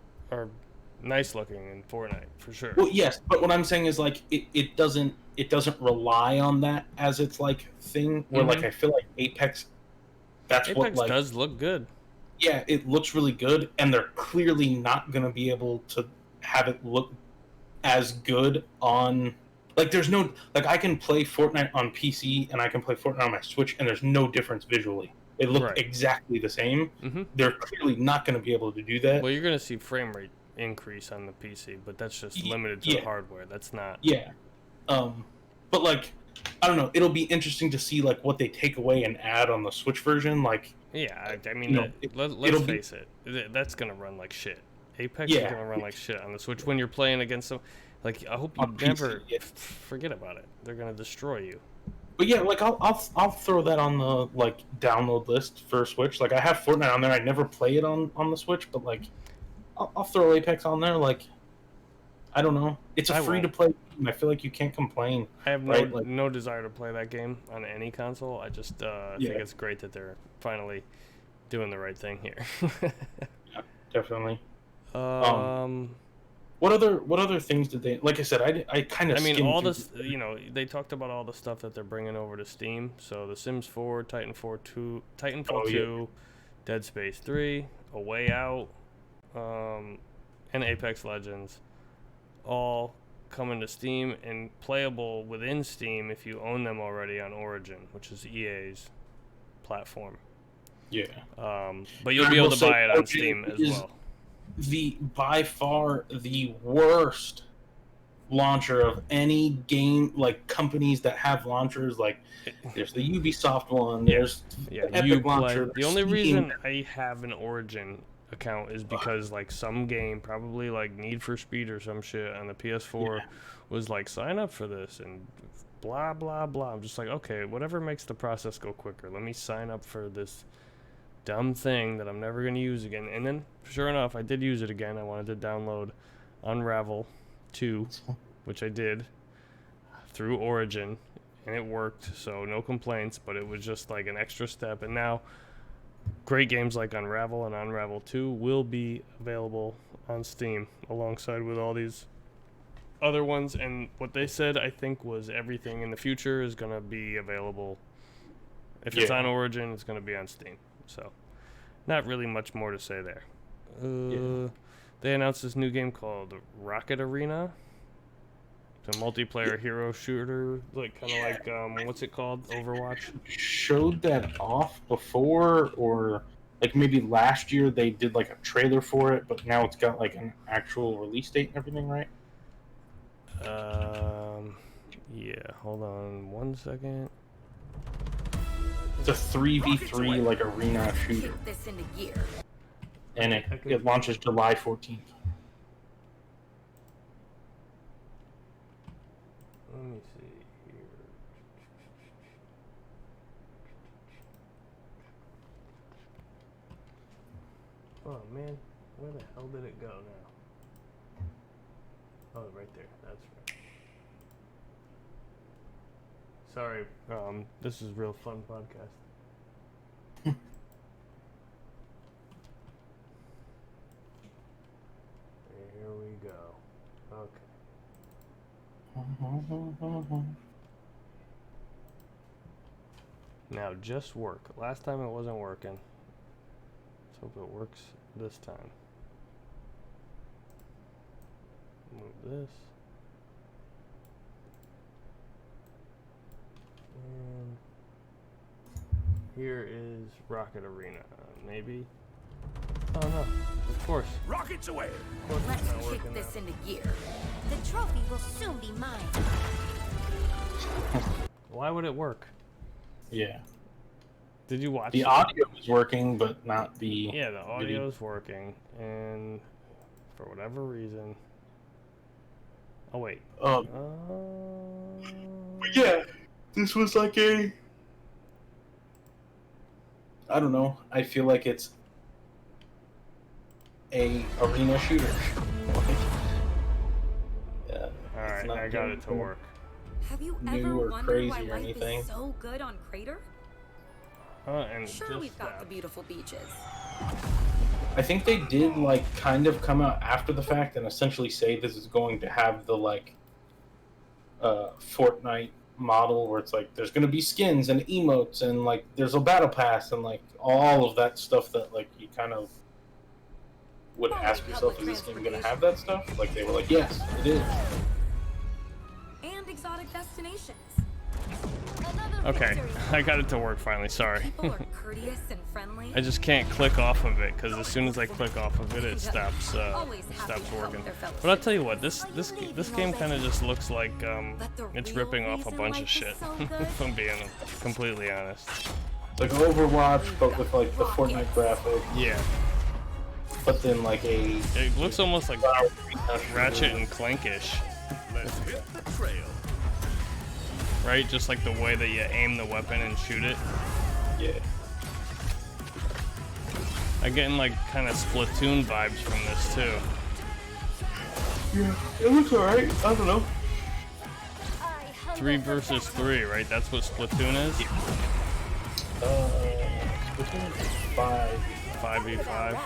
nice looking in Fortnite for sure. Well, yes, but what I'm saying is, like, it doesn't rely on that as its, like, thing. Where like, I feel like Apex what, like, does look good. Yeah, it looks really good, and they're clearly not going to be able to have it look as good on, like, there's no, like, I can play Fortnite on PC and I can play Fortnite on my Switch, and there's no difference visually. They look exactly the same. They're clearly not going to be able to do that. Well, you're going to see frame rate increase on the PC, but that's just Ye- limited to yeah. the hardware. That's not. Yeah. But like, I don't know. It'll be interesting to see like what they take away and add on the Switch version. Like, Yeah, I mean, you know, let's it'll be face it. That's gonna run like shit. Apex is yeah gonna run like shit on the Switch when you're playing against them. Like, I hope you on PC. never Yeah. forget about it. They're gonna destroy you. But yeah, like I'll throw that on the like download list for Switch. Like I have Fortnite on there. I never play it on the Switch, but like I'll throw Apex on there. Like I don't know. It's a I free to won't. play game. I feel like you can't complain. I have Right, like- no desire to play that game on any console. I just think Yeah. it's great that they're finally doing the right thing here. Definitely. um, What other things did they? Like I said, I kind of. I mean, all this, you know, they talked about all the stuff that they're bringing over to Steam. So The Sims 4, Titanfall 2, Dead Space 3, A Way Out, and Apex Legends, all coming to Steam and playable within Steam if you own them already on Origin, which is EA's platform. Yeah. But you'll I be able will to say buy it on Origin Steam as is well. The by far the worst launcher of any game, like companies that have launchers. Like there's the Ubisoft one. Yeah. There's Yeah, the you Epic launcher. play. The only Steam. reason I have an Origin account is because like some game, probably like Need for Speed or some shit on the PS4, was like sign up for this and blah blah blah. I'm just like, okay, whatever makes the process go quicker. Let me sign up for this dumb thing that I'm never gonna use again. And then, sure enough, I did use it again. I wanted to download Unravel 2, which I did through Origin, and it worked. So no complaints. But it was just like an extra step. And now, great games like Unravel and Unravel 2 will be available on Steam alongside with all these other ones. And what they said, I think, was everything in the future is gonna be available. If it's on Origin, it's gonna be on Steam. So, not really much more to say there. They announced this new game called Rocket Arena. It's a multiplayer hero shooter, like kind of like what's it called? Overwatch. Showed that off before, or like maybe last year they did like a trailer for it, but now it's got like an actual release date and everything, right? Yeah. Hold on one second. It's a 3v3 like arena shooter, Kick this into gear. and it launches July 14th. Let me see here. Oh man, where the hell did it go now? Oh, right there. That's right. Sorry, this is real fun podcast. Here we go. Okay. Now just work. Last time it wasn't working. Let's hope it works this time. Move this. And here is Rocket Arena. Maybe. Oh no, of course. Rockets away! Of course Let's it's not kick working this now. into gear. The trophy will soon be mine. Why would it work? Yeah, Did you watch the it? audio is working, but not the. Yeah, the audio is working, and for whatever reason. Oh wait. Yeah, this was like a. I don't know. I feel like it's a arena shooter. Yeah. All right, not I got doing it to work. Have you New ever or wondered crazy why or life anything. is so good on Crater? And Sure, just we've got the that. beautiful beaches. I think they did like kind of come out after the fact and essentially say this is going to have the like Fortnite model where it's like there's going to be skins and emotes and like there's a battle pass and like all of that stuff that like you kind of would Holy ask yourself, is public this game going to have that stuff? Like they were like, yes, it is. And exotic destinations. Okay, I got it to work finally. Sorry. People are courteous and friendly. I just can't click off of it because as soon as I click off of it, it stops working. But I'll tell you what, this game kind of just looks like it's ripping off a bunch of shit. If I'm being completely honest. Like Overwatch, but with like the Fortnite graphic. Yeah. But then like a. It looks almost like Ratchet and Clankish. Let's hit the trail. Right? Just like the way that you aim the weapon and shoot it. Yeah. I'm getting like kind of Splatoon vibes from this too. Yeah, it looks alright. I don't know. 3 versus 3, right? That's what Splatoon is? Splatoon 5. 5v5.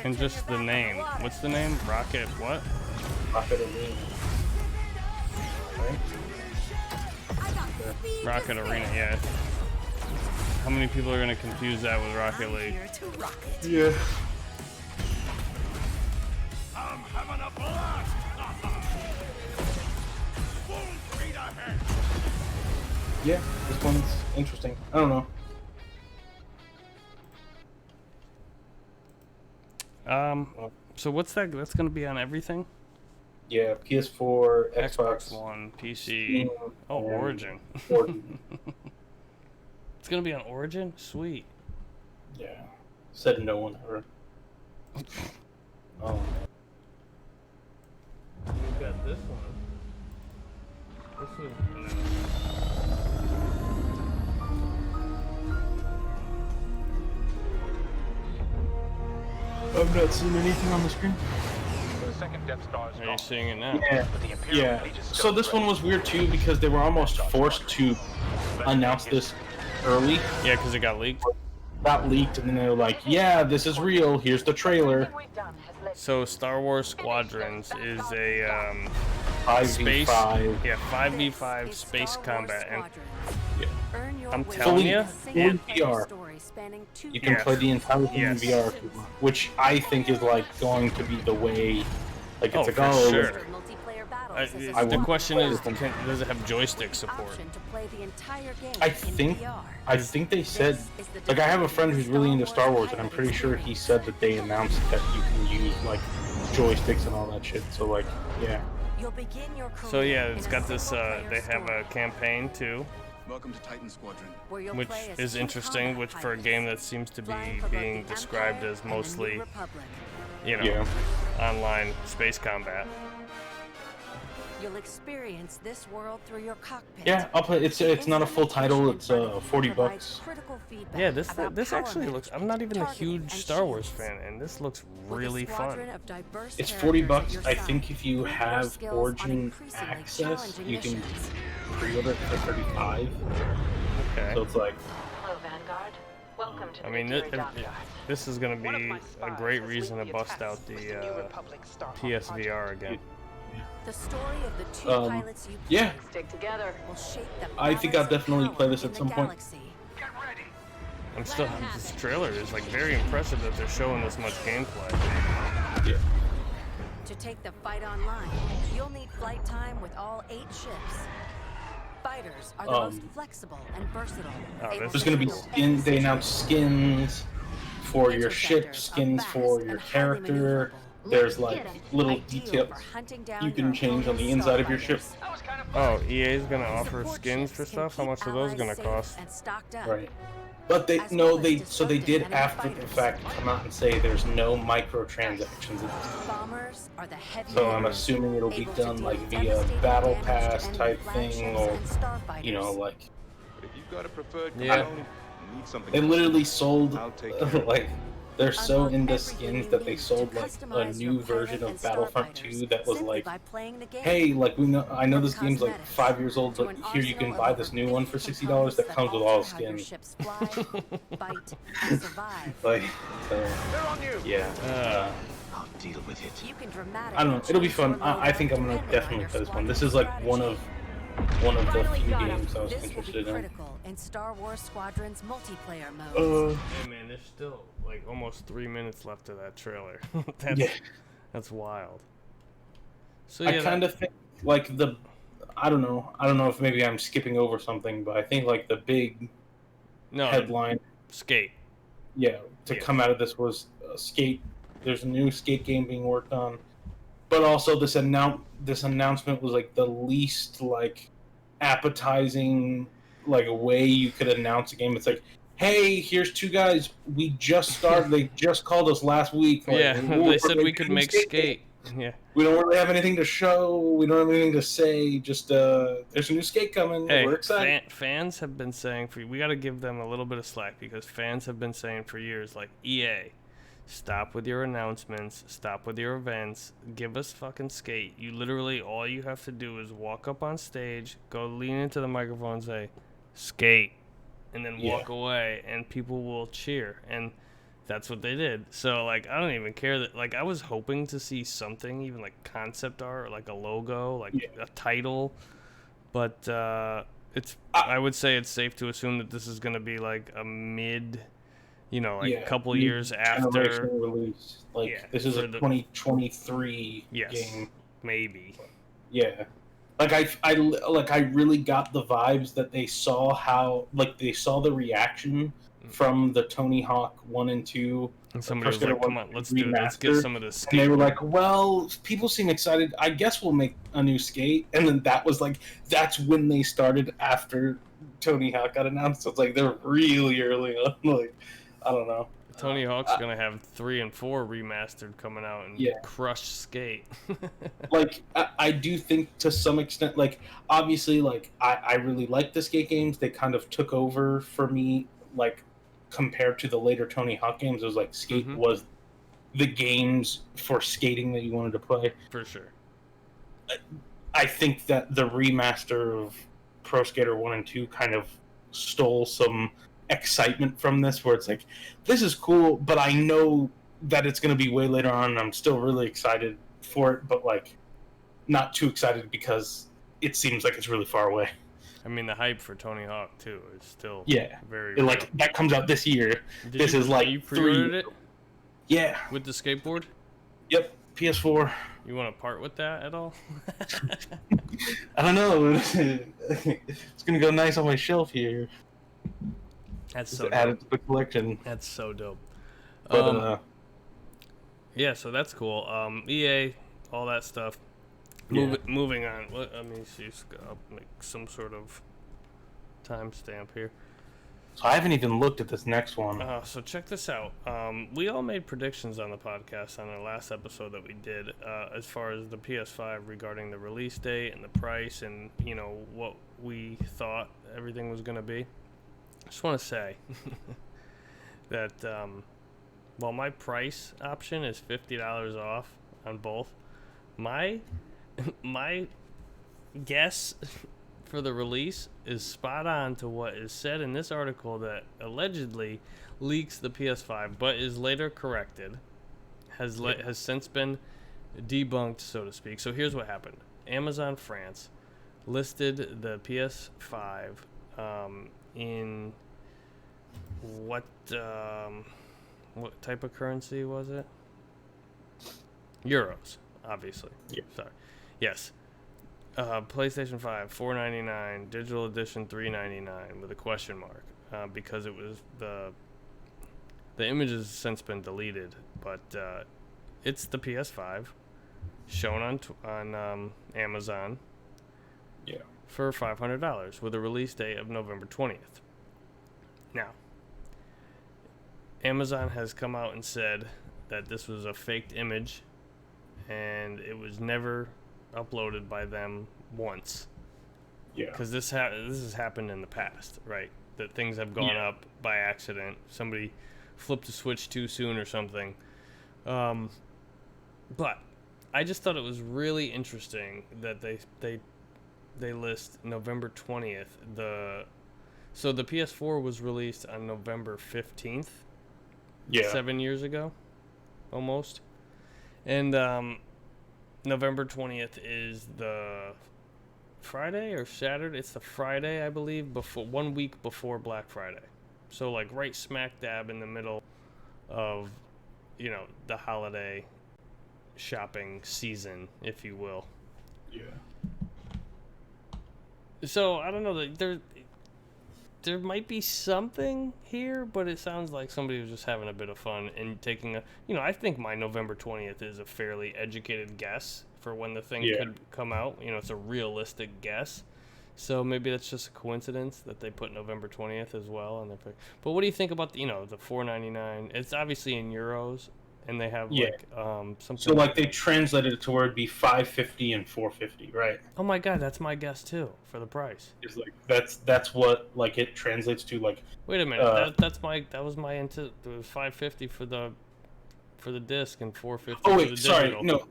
And just the name. What's the name? Rocket what? Rocket Arena. Right? Rocket Arena, yeah. How many people are gonna confuse that with Rocket League? Yeah. I'm having a blast. Full speed ahead. Yeah, this one's interesting. I don't know. So what's that? That's gonna be on everything? Yeah, PS4, Xbox Xbox One, PC. Steam, Oh, and Origin. Origin. It's gonna be on Origin? Sweet. Yeah. Said no one ever. Oh. We've got this one. This was. I've not seen anything on the screen. The second Death Star is Are you gone. seeing it now? Yeah. But the Imperial Yeah. Fleet is still So this one was weird too because they were almost forced to announce this early. Yeah, because it got leaked. Got leaked, and then they were like, "Yeah, this is real. Here's the trailer." So Star Wars Squadrons is a space, 5v5. yeah, 5v5 space combat, and I'm Fully telling you, in VR. You can Yeah. play the entire thing in Yes. VR, if you want, which I think is like going to be the way. Like it's Oh, like, for oh, sure. I the want question to is, play them. does it have joystick support? I think they said, like I have a friend who's really into Star Wars, and I'm pretty sure he said that they announced that you can use like joysticks and all that shit. So like, yeah. So yeah, it's got this. They have a campaign too, Welcome to Titan Squadron. which is interesting. Which for a game that seems to be being described as mostly, you know, Yeah. online space combat. You'll experience this world through your cockpit. Yeah, I'll play. It's not a full title. It's $40. Yeah, this actually looks. I'm not even a huge Star Wars fan, and this looks really fun. It's $40. I think if you have Origin access, you can pre-order it for $35. Okay. So it's like, Hello, Vanguard. Welcome to the I mean, Victory Dockyard. this is gonna be a great reason to bust out the PSVR again. The story of the two pilots you yeah. Stick together. will shape the I think I'll balance of definitely power play this in at the some point. galaxy. I'm still. This trailer is like very impressive that they're showing this much gameplay. Yeah. To take the fight online, you'll need flight time with all 8 ships. Fighters are the most flexible and versatile. Oh, able this There's to gonna be handle skins. any They announced skins for your ship, Interceptors are skins for fast your and highly character. maneuverable. There's like little Ideal details for hunting down you can your change on the opponent's inside of your ship. starfighters. Oh, EA's gonna offer Support skins ships for can stuff. How keep much are those allies gonna safe cost? and stocked up. Right. But they As no well as they disrupting did enemy after the fighters. fact come out and say there's no microtransactions in this. Bombers are the heavy So I'm hitters, assuming it'll be able to done deal like via devastating battle damage to pass enemy type flagships thing, or and starfighters. you know, like But if you've got a preferred Yeah. component, you need something they else. literally sold I'll take care of it. like they're so Unlock into everything skins you that they need to sold like a customize new your version pilot of and Battlefront starfighters 2 that was simply like, by playing the game. hey, like I know From this game's like cosmetics 5 years old, to but an here you can arsenal buy of this over new one 50 for $60 that comes with all components that skins. alter how your ships fly, fight, and survive. Like, so They're on you. yeah. I'll deal with it. You can dramatically I don't know. It'll be change fun. your I think I'm gonna loadout definitely depending play this on one. your This is like squadron's one of the Finally few got 'em. games I was This will be interested in. critical in Star Wars Squadron's multiplayer mode. Hey man, there's still like almost 3 minutes left of that trailer. Yeah. That's wild. So I yeah, kind of think like I don't know if maybe I'm skipping over something, but I think like the big headline, Skate. To come out of this was Skate. There's a new Skate game being worked on, but also this announcement was like the least like appetizing like way you could announce a game. It's like, hey, here's two guys. We just started. They just called us last week. Like, Yeah, they said we could make Skate. Yeah. We don't really have anything to show. We don't have anything to say. Just there's a new Skate coming. Hey, we're excited. Fans have been saying we got to give them a little bit of slack, because fans have been saying for years, like, EA, stop with your announcements, stop with your events, give us fucking Skate. You literally, all you have to do is walk up on stage, go lean into the microphone and say, Skate, and then walk away, and people will cheer. And that's what they did. So, like, I don't even care that, like, I was hoping to see something, even like concept art, or like a logo, like a title. But I would say it's safe to assume that this is going to be like a mid, a couple years after release. Like, this is a 2023 game. Maybe. Yeah. Like I really got the vibes that they saw they saw the reaction from the Tony Hawk 1 and 2. And somebody was like, come on, let's do it. Let's get some of this Skate. And they were like, well, people seem excited. I guess we'll make a new Skate. And then that's when they started after Tony Hawk got announced. So it's like they're really early on. Like, I don't know. Tony Hawk's going to have 3 and 4 remastered coming out and crush Skate. Like, I do think to some extent, like, obviously, like, I really like the Skate games. They kind of took over for me, like, compared to the later Tony Hawk games. It was like Skate was the games for skating that you wanted to play. For sure. I think that the remaster of Pro Skater 1 and 2 kind of stole some excitement from this, where it's like, this is cool, but I know that it's going to be way later on, and I'm still really excited for it, but like not too excited because it seems like it's really far away. I mean, the hype for Tony Hawk too is still very real. Like, that comes out this year. This is like you pre-ordered it? Yeah. With the skateboard? Yep, PS4. You want to part with that at all? I don't know. It's gonna go nice on my shelf here. That's so dope. Added to the collection. That's so dope. But, yeah, so that's cool. EA, all that stuff. Moving on. Let me see. I'll make some sort of timestamp here. So I haven't even looked at this next one. So check this out. We all made predictions on the podcast on our last episode that we did, as far as the PS5 regarding the release date and the price and, what we thought everything was going to be. I just want to say that while my price option is $50 off on both, my guess for the release is spot on to what is said in this article that allegedly leaks the PS5, but is later corrected, has since been debunked, so to speak. So here's what happened. Amazon France listed the PS5 in what type of currency was it? Euros, obviously. Yeah. Sorry. Yes. PlayStation 5 $499, digital edition $399 with a question mark, because it was the image has since been deleted, but it's the PS5 shown on Amazon. Yeah. For $500 with a release date of November 20th. Now, Amazon has come out and said that this was a faked image and it was never uploaded by them once. Yeah. Because this has happened in the past, right? That things have gone up by accident. Somebody flipped a switch too soon or something. But I just thought it was really interesting that they list November 20th. So the PS4 was released on November 15th. Yeah. 7 years ago, almost. And November 20th is the Friday or Saturday. It's the Friday, I believe, 1 week before Black Friday. So like right smack dab in the middle of, the holiday shopping season, if you will. Yeah. So I don't know that there might be something here, but it sounds like somebody was just having a bit of fun and taking a. I think my November 20th is a fairly educated guess for when the thing could come out. It's a realistic guess. So maybe that's just a coincidence that they put November 20th as well on their pick. But what do you think about the $4.99? It's obviously in euros, and they have something. So like they translated it to where it'd be $5.50 and $4.50, right? Oh my God, that's my guess too for the price. It's like that's what like it translates to like. Wait a minute, that was my it was $5.50 for the disc and $4.50 for the digital. Sorry, no,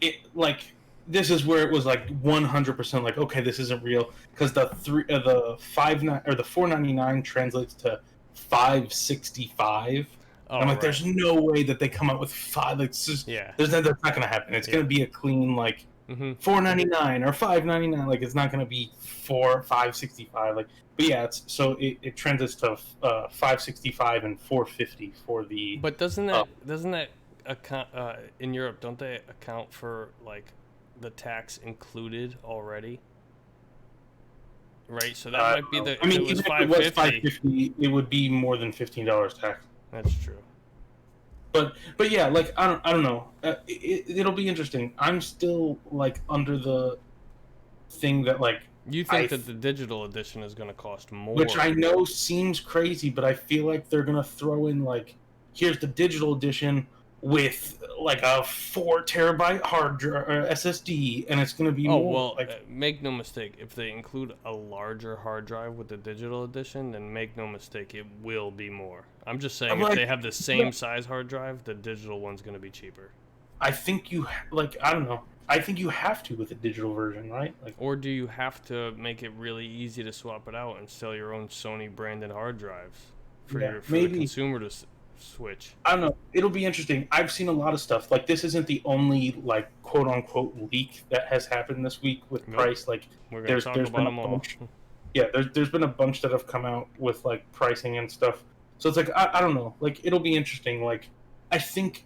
it like. This is where it was like 100% like, okay, this isn't real, because the $4.99 translates to $5.65. Oh, I'm like, right. there's no way that they come out with five. Like, it's just, that's not gonna happen. It's gonna be a clean like $4.99 or $5.99. Like, it's not gonna be $5.65. Like, but yeah, it translates to $5.65 and $4.50 for the. But doesn't that account in Europe? Don't they account for like the tax included already? Right, so that might be the. I mean, if even if it was $5.50, it would be more than $15 tax. That's true. But yeah, like I don't know. It'll be interesting. I'm still like under the thing that like. You think that the digital edition is going to cost more? Which I know seems crazy, but I feel like they're gonna throw in like, here's the digital edition with like a 4 terabyte hard drive SSD, and it's going to be more. Well, like, make no mistake. If they include a larger hard drive with the digital edition, then make no mistake, it will be more. I'm just saying, if they have the same size hard drive, the digital one's going to be cheaper. I think I don't know. I think you have to with a digital version, right? Like, or do you have to make it really easy to swap it out and sell your own Sony branded hard drives for the consumer to switch? I don't know. It'll be interesting. I've seen a lot of stuff. Like, this isn't the only like quote unquote leak that has happened this week with price. Like, we're gonna talk about them all. Yeah, there's been a bunch that have come out with like pricing and stuff. So it's like I don't know. Like, it'll be interesting. Like, I think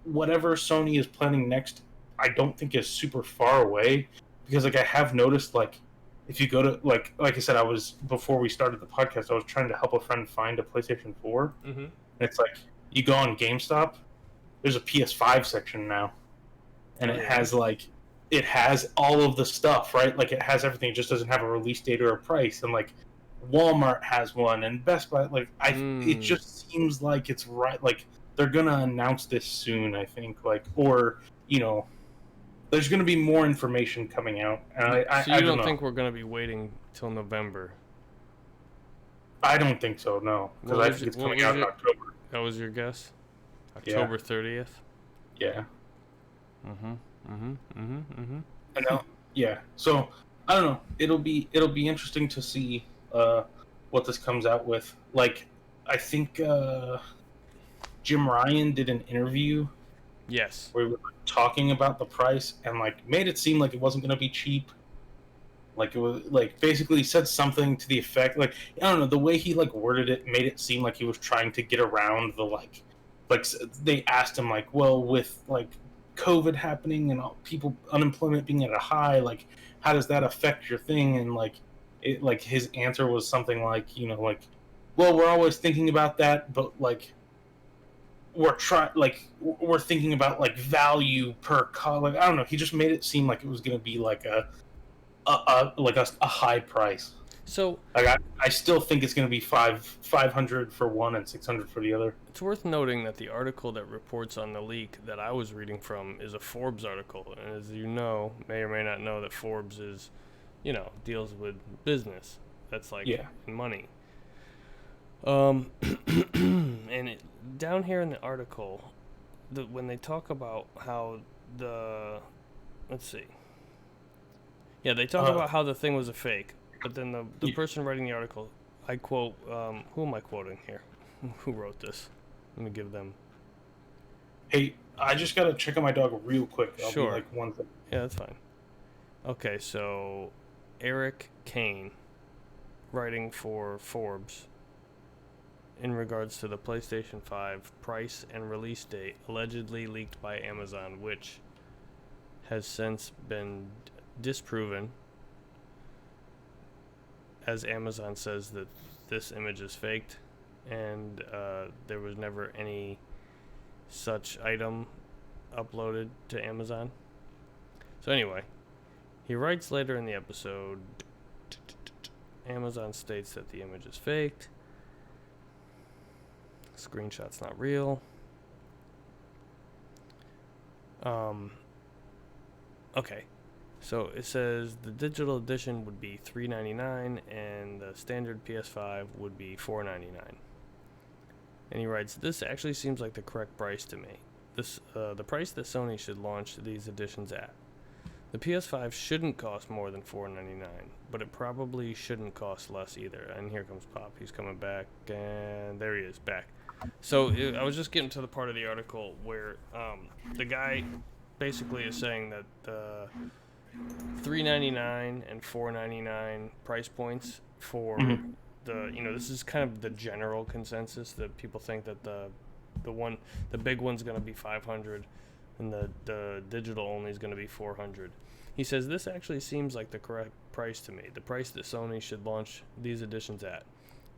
whatever Sony is planning next, I don't think is super far away, because like I have noticed, like, if you go to like I said, before we started the podcast, I was trying to help a friend find a PlayStation 4. Mm-hmm. And it's like, you go on GameStop, there's a PS5 section now, and it has all of the stuff, right? Like, it has everything. It just doesn't have a release date or a price. And like Walmart has one, and Best Buy. Like, it just seems like it's right. Like, they're gonna announce this soon, I think. Like, or there's going to be more information coming out. And so you don't think we're going to be waiting till November? I don't think so, no. Because I think it's coming out in October. That was your guess? October 30th? Yeah. Mm-hmm. Yeah. So, I don't know. It'll be interesting to see what this comes out with. Like, I think Jim Ryan did an interview. Yes. Where we were talking about the price and like made it seem like it wasn't going to be cheap. Like, it was like basically said something to the effect, like, I don't know, the way he like worded it made it seem like he was trying to get around the like they asked him like, well, with like COVID happening and unemployment being at a high, like, how does that affect your thing? And like his answer was something like, well, we're always thinking about that, but like, we're thinking about like value per car. Like, I don't know. He just made it seem like it was going to be like a high price. So like, I still think it's going to be $500 for one and $600 for the other. It's worth noting that the article that reports on the leak that I was reading from is a Forbes article, and as you know, may or may not know, that Forbes is, deals with business. That's like money. And down here in the article, when they talk about how they talk about how the thing was a fake, but then the person writing the article, I quote, who am I quoting here? Who wrote this? Let me give them. Hey, I just gotta check on my dog real quick. I'll be like one thing. Yeah, that's fine. Okay, so Eric Kane, writing for Forbes, in regards to the PlayStation 5 price and release date allegedly leaked by Amazon, which has since been disproven as Amazon says that this image is faked, and there was never any such item uploaded to Amazon. So anyway, he writes later in the episode, Amazon states that the image is faked. Screenshot's not real. Okay. So it says the digital edition would be $399 and the standard PS5 would be $499. And he writes, this actually seems like the correct price to me. This the price that Sony should launch these editions at. The PS5 shouldn't cost more than $499, but it probably shouldn't cost less either. And here comes Pop. He's coming back, and there he is, back. So I was just getting to the part of the article where the guy basically is saying that the $399 and $499 price points for the, this is kind of the general consensus that people think that the big one's going to be $500 and the digital only is going to be $400. He says this actually seems like the correct price to me, the price that Sony should launch these editions at.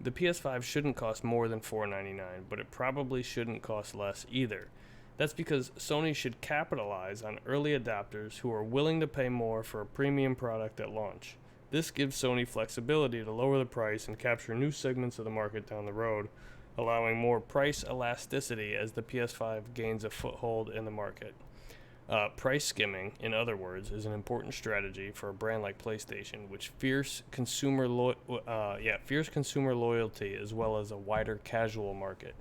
The PS5 shouldn't cost more than $499, but it probably shouldn't cost less either. That's because Sony should capitalize on early adopters who are willing to pay more for a premium product at launch. This gives Sony flexibility to lower the price and capture new segments of the market down the road, allowing more price elasticity as the PS5 gains a foothold in the market. Price skimming, in other words, is an important strategy for a brand like PlayStation, which fierce consumer loyalty as well as a wider casual market.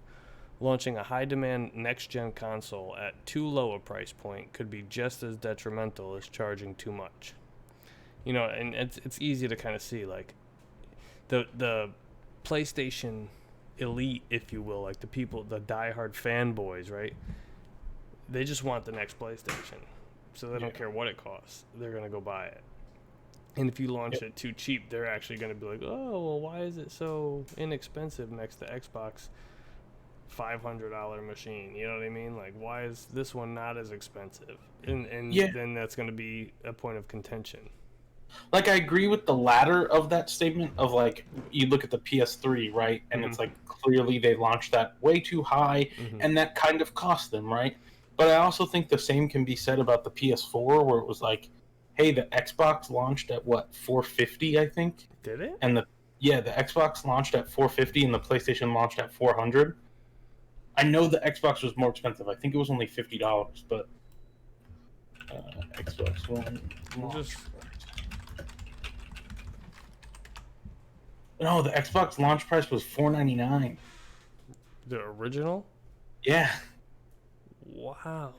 Launching a high-demand next-gen console at too low a price point could be just as detrimental as charging too much. And it's easy to kind of see, like, the PlayStation elite, if you will, like the people, the diehard fanboys, right? They just want the next PlayStation, so they don't care what it costs. They're going to go buy it. And if you launch it too cheap, they're actually going to be like, oh, well, why is it so inexpensive next to Xbox $500 machine? You know what I mean? Like, why is this one not as expensive? And then that's going to be a point of contention. Like, I agree with the latter of that statement of, like, you look at the PS3, right? And it's like, clearly they launched that way too high, and that kind of cost them, right? But I also think the same can be said about the PS4, where it was like, hey, the Xbox launched at, what, $450, I think? Did it? And the Xbox launched at $450 and the PlayStation launched at $400. I know the Xbox was more expensive. I think it was only $50, but Xbox One launched. No, the Xbox launch price was $499. The original? Yeah. Wow.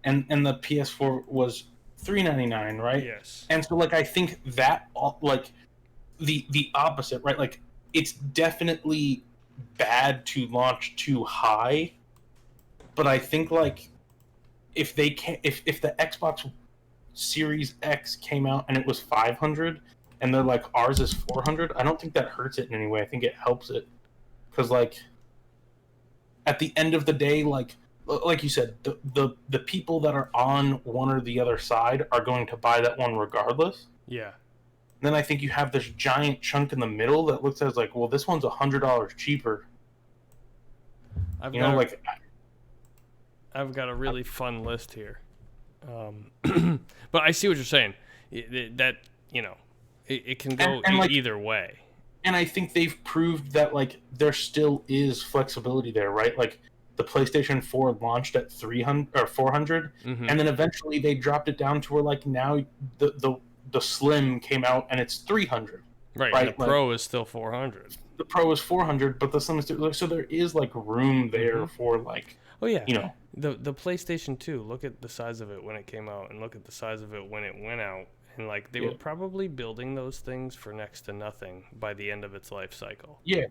And the PS4 was $399, right? Yes. And so, like, I think that, like, the opposite, right? Like, it's definitely bad to launch too high, but I think, like, if the Xbox Series X came out and it was $500 and they're like, ours is $400, I don't think that hurts it in any way. I think it helps it, because, like, at the end of the day, like you said, the people that are on one or the other side are going to buy that one regardless. Yeah. Then I think you have this giant chunk in the middle that looks as like, well, this one's $100 cheaper. I've got a really fun list here, but I see what you're saying. That it can go either way. And I think they've proved that, like, there still is flexibility there, right? Like, the PlayStation 4 launched at $400, and then eventually they dropped it down to where, like, now the Slim came out and it's $300. Right? And the Pro is still $400. The Pro is $400, but the Slim is so there is, like, room there for, like, oh yeah, the PlayStation 2. Look at the size of it when it came out, and look at the size of it when it went out, and, like, they were probably building those things for next to nothing by the end of its life cycle. Yeah.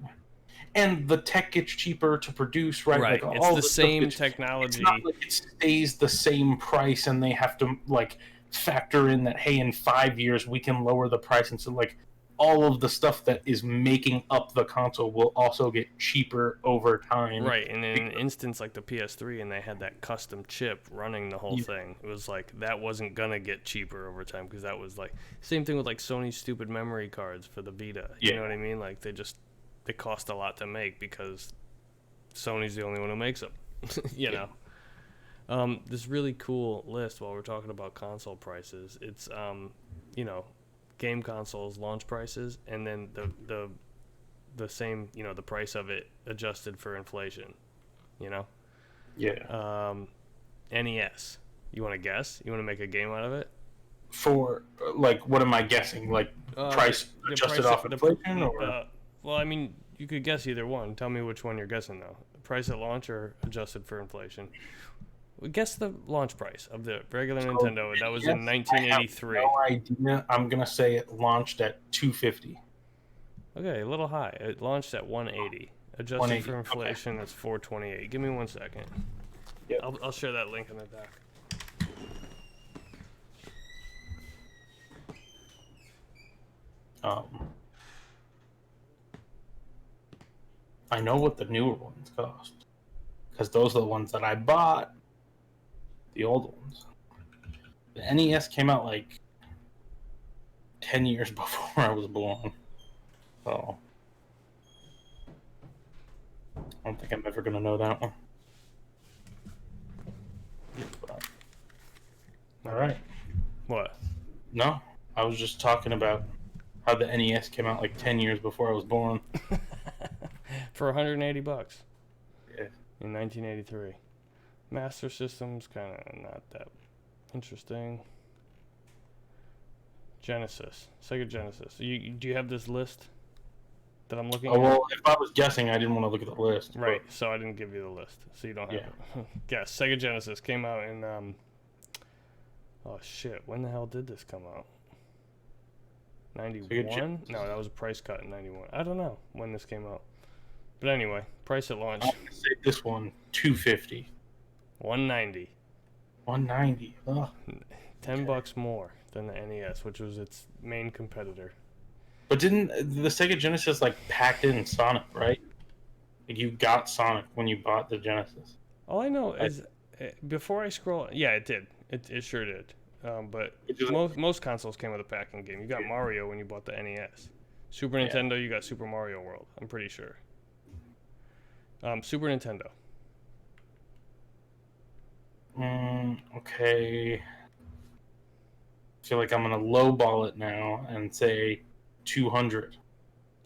And the tech gets cheaper to produce, right? Right. Like, it's the same technology. It's not like it stays the same price, and they have to, like, factor in that, hey, in 5 years we can lower the price, and so, like, all of the stuff that is making up the console will also get cheaper over time. Right, and in an instance like the PS3, and they had that custom chip running the whole thing, it was like that wasn't gonna get cheaper over time because that was like same thing with like Sony's stupid memory cards for the Vita. You know what I mean? Like they cost a lot to make because Sony's the only one who makes them. you know. This really cool list while we're talking about console prices. It's you know, game consoles launch prices, and then the same, you know, the price of it adjusted for inflation, you know. NES, you want to guess? You want to make a game out of it? For like, what am I guessing? Like price adjusted off inflation, or well, I mean, you could guess either one. Tell me which one you're guessing though. Price at launch or adjusted for inflation? Guess the launch price of the regular Nintendo. That was in 1983. I have no idea. I'm gonna say it launched at $250. Okay, a little high. It launched at 180. Adjusted for inflation, it's 428. Give me 1 second. Yep. I'll share that link in the doc. I know what the newer ones cost because those are the ones that I bought. The old ones. The NES came out like 10 years before I was born. So I don't think I'm ever gonna know that one. But, all right. What? No, I was just talking about how the NES came out like 10 years before I was born. For $180. Yeah. In 1983. Master System's kind of not that interesting. Genesis, Sega Genesis. Do you have this list that I'm looking at? Well, if I was guessing, I didn't want to look at the list. Right, so I didn't give you the list, so you don't have it. Guess. Sega Genesis came out in oh shit, when the hell did this come out? 91? No, that was a price cut in 91. I don't know when this came out. But anyway, price at launch. I'm gonna say this one, $250. 190. 190. Ugh. $10 more than the NES, which was its main competitor. But didn't the Sega Genesis like packed in Sonic, right? Like you got Sonic when you bought the Genesis. All I know is before I scroll, yeah, it did. It sure did. But most consoles came with a packing game. You got Mario when you bought the NES. Super Nintendo, you got Super Mario World. I'm pretty sure. Super Nintendo. Okay. I feel like I'm gonna lowball it now and say 200.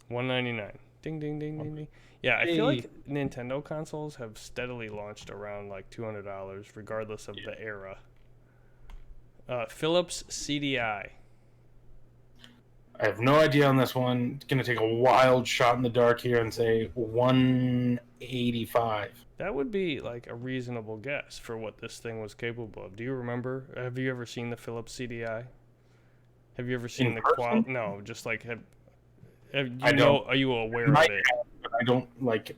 199. Ding ding ding ding ding. Yeah, I feel like Nintendo consoles have steadily launched around like $200, regardless of the era. Philips CDI. I have no idea on this one. Gonna take a wild shot in the dark here and say 185. That would be like a reasonable guess for what this thing was capable of. Do you remember? Have you ever seen the Philips CDI? Have you ever seen the quality? No, just like are you aware of it? I don't like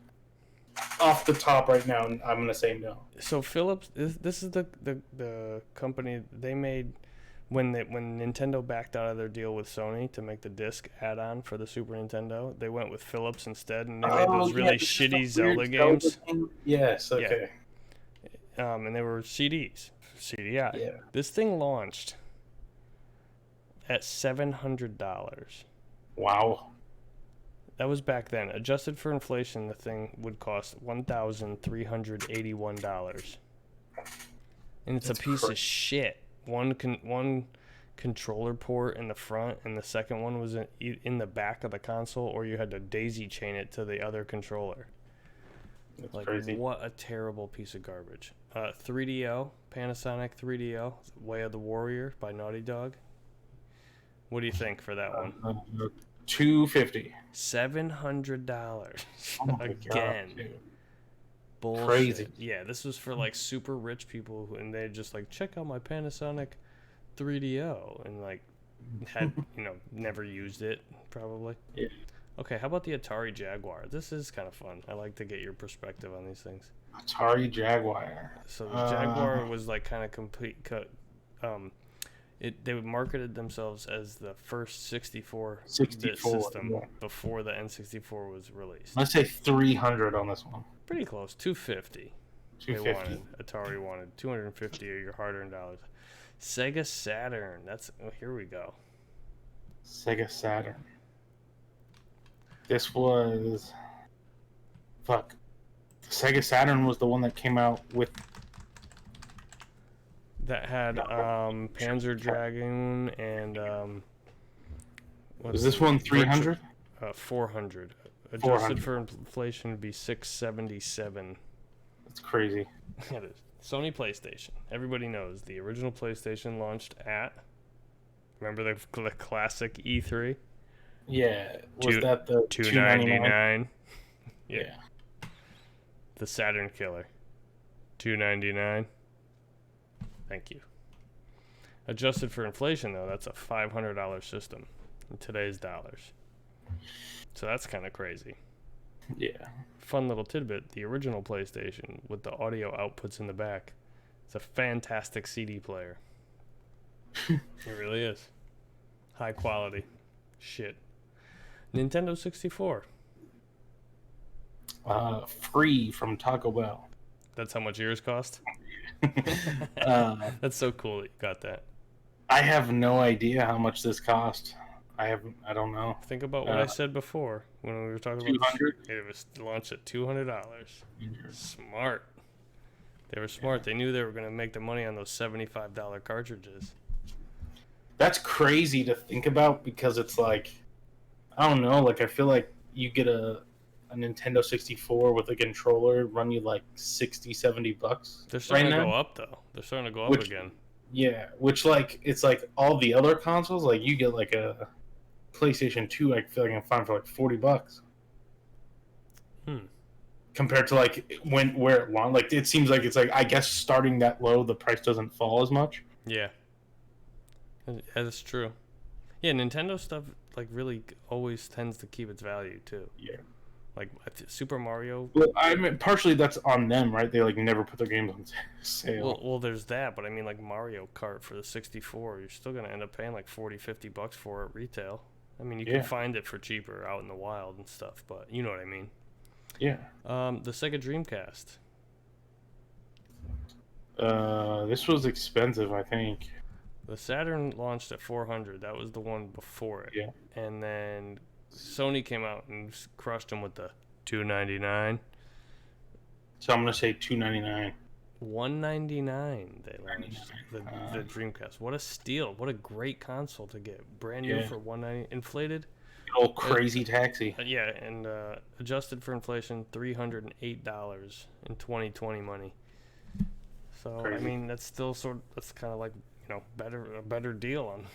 off the top right now. I'm gonna say no. So Philips, this is the company they made when Nintendo backed out of their deal with Sony to make the disc add-on for the Super Nintendo. They went with Philips instead, and they made those really shitty Zelda games. Yes, okay. Yeah. And they were CDs, CDI. Yeah. This thing launched at $700. Wow. That was back then. Adjusted for inflation, the thing would cost $1,381. And it's a piece of shit. One controller port in the front, and the second one was in the back of the console, or you had to daisy chain it to the other controller. That's like, crazy. What a terrible piece of garbage. 3DO, Panasonic 3DO, Way of the Warrior by Naughty Dog. What do you think for that one? $250. $700 again. God, bullshit. Crazy. Yeah, this was for like super rich people, and they just like, check out my Panasonic 3DO, and like had never used it probably. Yeah. Okay, how about the Atari Jaguar? This is kind of fun. I like to get your perspective on these things. Atari Jaguar. So the Jaguar was like kind of complete cut. They marketed themselves as the first 64-bit 64, system yeah. before the N64 was released. Let's say 300 on this one. Pretty Pretty close, 250. They 250. wanted, Atari wanted 250 of your hard-earned dollars. Sega Saturn. Here we go. Sega Saturn. This was... Fuck. Sega Saturn was the one that came out with... That had Panzer Dragoon and Was this one 300? 400. Adjusted 400. for inflation would be 677. That's crazy. It is. Sony PlayStation. Everybody knows the original PlayStation launched at. Remember the classic E3? Yeah. Was that the $299. Yeah. The Saturn Killer. $299. Thank you. Adjusted for inflation, though, that's a $500 system in today's dollars. So that's kind of crazy. Yeah. Fun little tidbit: the original PlayStation with the audio outputs in the back, it's a fantastic CD player. It really is. High quality. Shit. Nintendo 64. Free from Taco Bell. That's how much yours cost? That's so cool that you got that. I have no idea how much this cost. I don't know. Think about what I said before when we were talking about 200. it was launched at $200. Smart. They were smart. They knew they were going to make the money on those $75 cartridges. That's crazy to think about because it's like, I don't know. Like I feel like you get a Nintendo 64 with a controller run you like $60-$70 They're starting right to now. go up though. They're starting to go up Which- again. Yeah, which like it's like all the other consoles. Like you get like a PlayStation 2. I feel like I can find for like $40. Compared to like where it launched. Like it seems like it's like I guess starting that low, the price doesn't fall as much. Yeah. That's true. Yeah, Nintendo stuff like really always tends to keep its value too. Yeah. Like Super Mario. Well, I mean, partially that's on them, right? They like never put their games on sale. Well, there's that, but I mean, like Mario Kart for the 64, you're still gonna end up paying like $40-$50 for it retail. I mean, you Yeah. can find it for cheaper out in the wild and stuff, but you know what I mean. Yeah. The Sega Dreamcast. This was expensive, I think. The Saturn launched at 400. That was the one before it. Yeah. And then Sony came out and crushed them with the $299. So I'm gonna say $299. $199 they launched the Dreamcast. What a steal! What a great console to get, brand new Yeah. for $199. Inflated. Good old crazy taxi. Yeah, and adjusted for inflation, $308 in 2020 money. So I Crazy. mean, that's still that's kind of like a better deal on.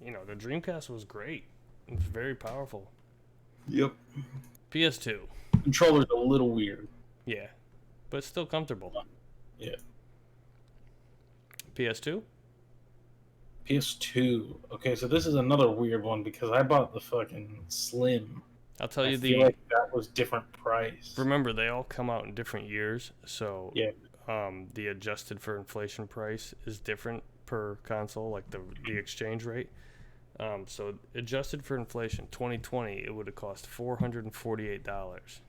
The Dreamcast was great. It was very powerful. Yep. PS2, Controller's a little weird. yeah, but still comfortable. Yeah. PS2, PS2. Okay, so this is another weird one because I bought the fucking Slim. I'll tell I you feel like that was different price. Remember, they all come out in different years, so Yeah. the adjusted for inflation price is different per console, like the exchange rate. So adjusted for inflation, 2020, it would have cost $448.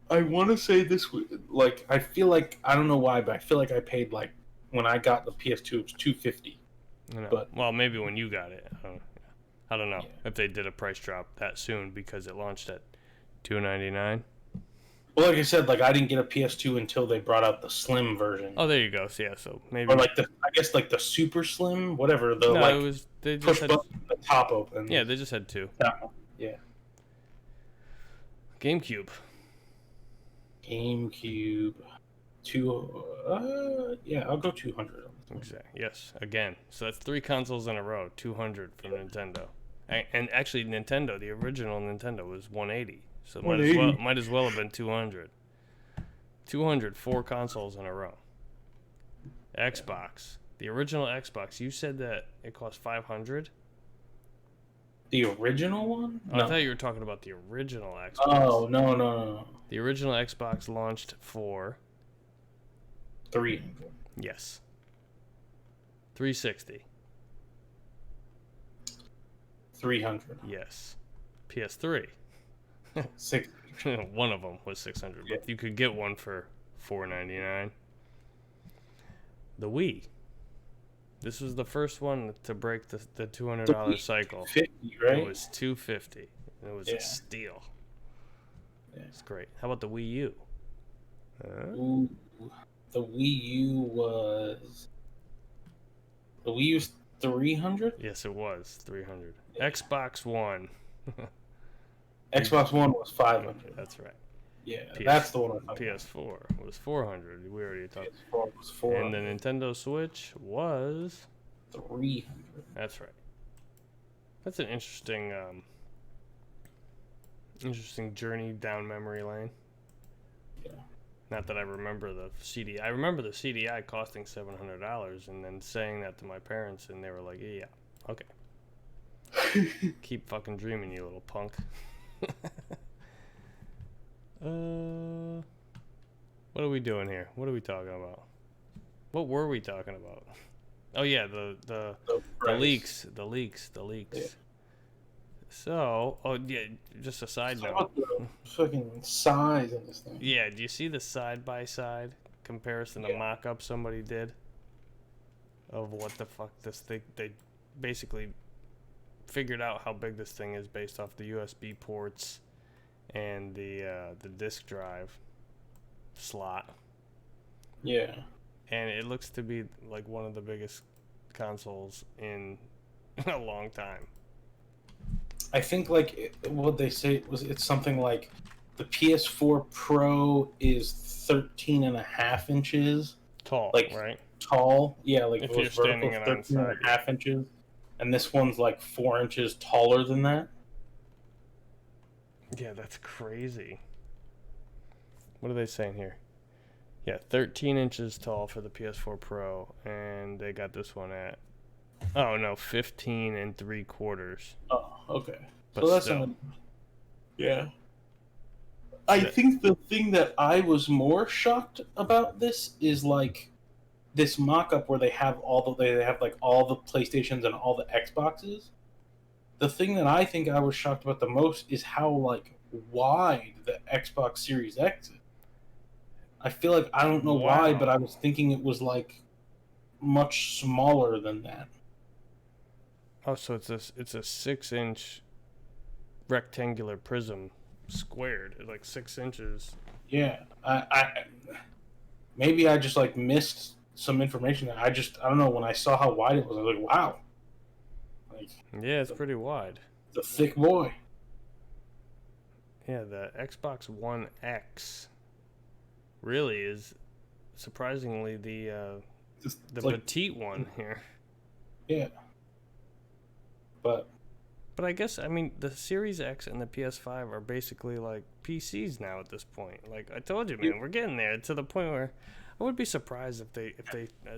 I want to say this, like, I feel like, I don't know why, but I feel like I paid, like, when I got the PS2, it was $250. But- Well, maybe when you got it. I don't know Yeah. if they did a price drop that soon because it launched at $299. Well, like I said, like, I didn't get a PS2 until they brought out the Slim version. Oh, there you go. So, yeah, so maybe. Or, like, I guess, like, the Super Slim, whatever, the, no, like, it was, they push just had, button, the top open. yeah, they just had two. That one. Yeah. GameCube. GameCube. Yeah, I'll go 200 on this one. Exactly. Yes. Again. So that's 3 consoles in a row. 200 from Nintendo. And actually, Nintendo, the original Nintendo, was 180. So it might as well have been 200. 200, 4 consoles in a row. Xbox. The original Xbox. You said that it cost 500. The original one? Oh, I thought you were talking about the original Xbox. Oh, no. The original Xbox launched for 300. yes, 360. 300. Yes. PS3. 6. One of them was 600, Yeah. but you could get one for $499. The Wii. This was the first one to break the $200 cycle. 50, right? It was $250. It was Yeah. a steal. Yeah. It's great. How about the Wii U? Ooh, the Wii U was 300. Yes, it was 300. Xbox One. Xbox One was 500. That's right. Yeah, PS that's the one. PS4 was 400. We already talked. PS4 was 400. And the Nintendo Switch was. 300. That's right. That's an interesting, interesting journey down memory lane. Yeah. Not that I remember the CD. I remember the CDI costing $700, and then saying that to my parents, and they were like, "Yeah, okay, keep fucking dreaming, you little punk." What are we doing here? What are we talking about? What were we talking about? Oh yeah, the leaks. Yeah. So, oh yeah, just a side Talk note. about the fucking size of this thing. Yeah, do you see the side-by-side comparison to Yeah. mock-up somebody did of what the fuck this thing? They basically figured out how big this thing is based off the USB ports and the disk drive slot, Yeah. and it looks to be like one of the biggest consoles in a long time. I think like what they say was it's something like the PS4 Pro is 13 and a half inches Tall, Like, right? tall. Yeah, like If it you're was vertical, standing it on 13 and side, a half inches. And this one's like 4 inches taller than that. Yeah, that's crazy. What are they saying here? Yeah, 13 inches tall for the PS4 Pro, and they got this one at 15 3/4. Oh, okay. But So that's still. yeah. I think the thing that I was more shocked about this is like this mock-up where they have all the PlayStations and all the Xboxes. The thing that I think I was shocked about the most is how like wide the Xbox Series X is. I feel like I don't know why, Wow. but I was thinking it was like much smaller than that. Oh, so it's a 6-inch rectangular prism squared, like 6 inches. Yeah, I maybe I just like missed some information. I don't know. When I saw how wide it was, I was like, wow, like Yeah, it's pretty wide. the thick boy. Yeah, the Xbox One X really is surprisingly the It's like, petite one here. yeah, but But I guess, I mean, the Series X and the PS5 are basically like PCs now at this point. Like I told you, man, we're getting there to the point where I would be surprised if they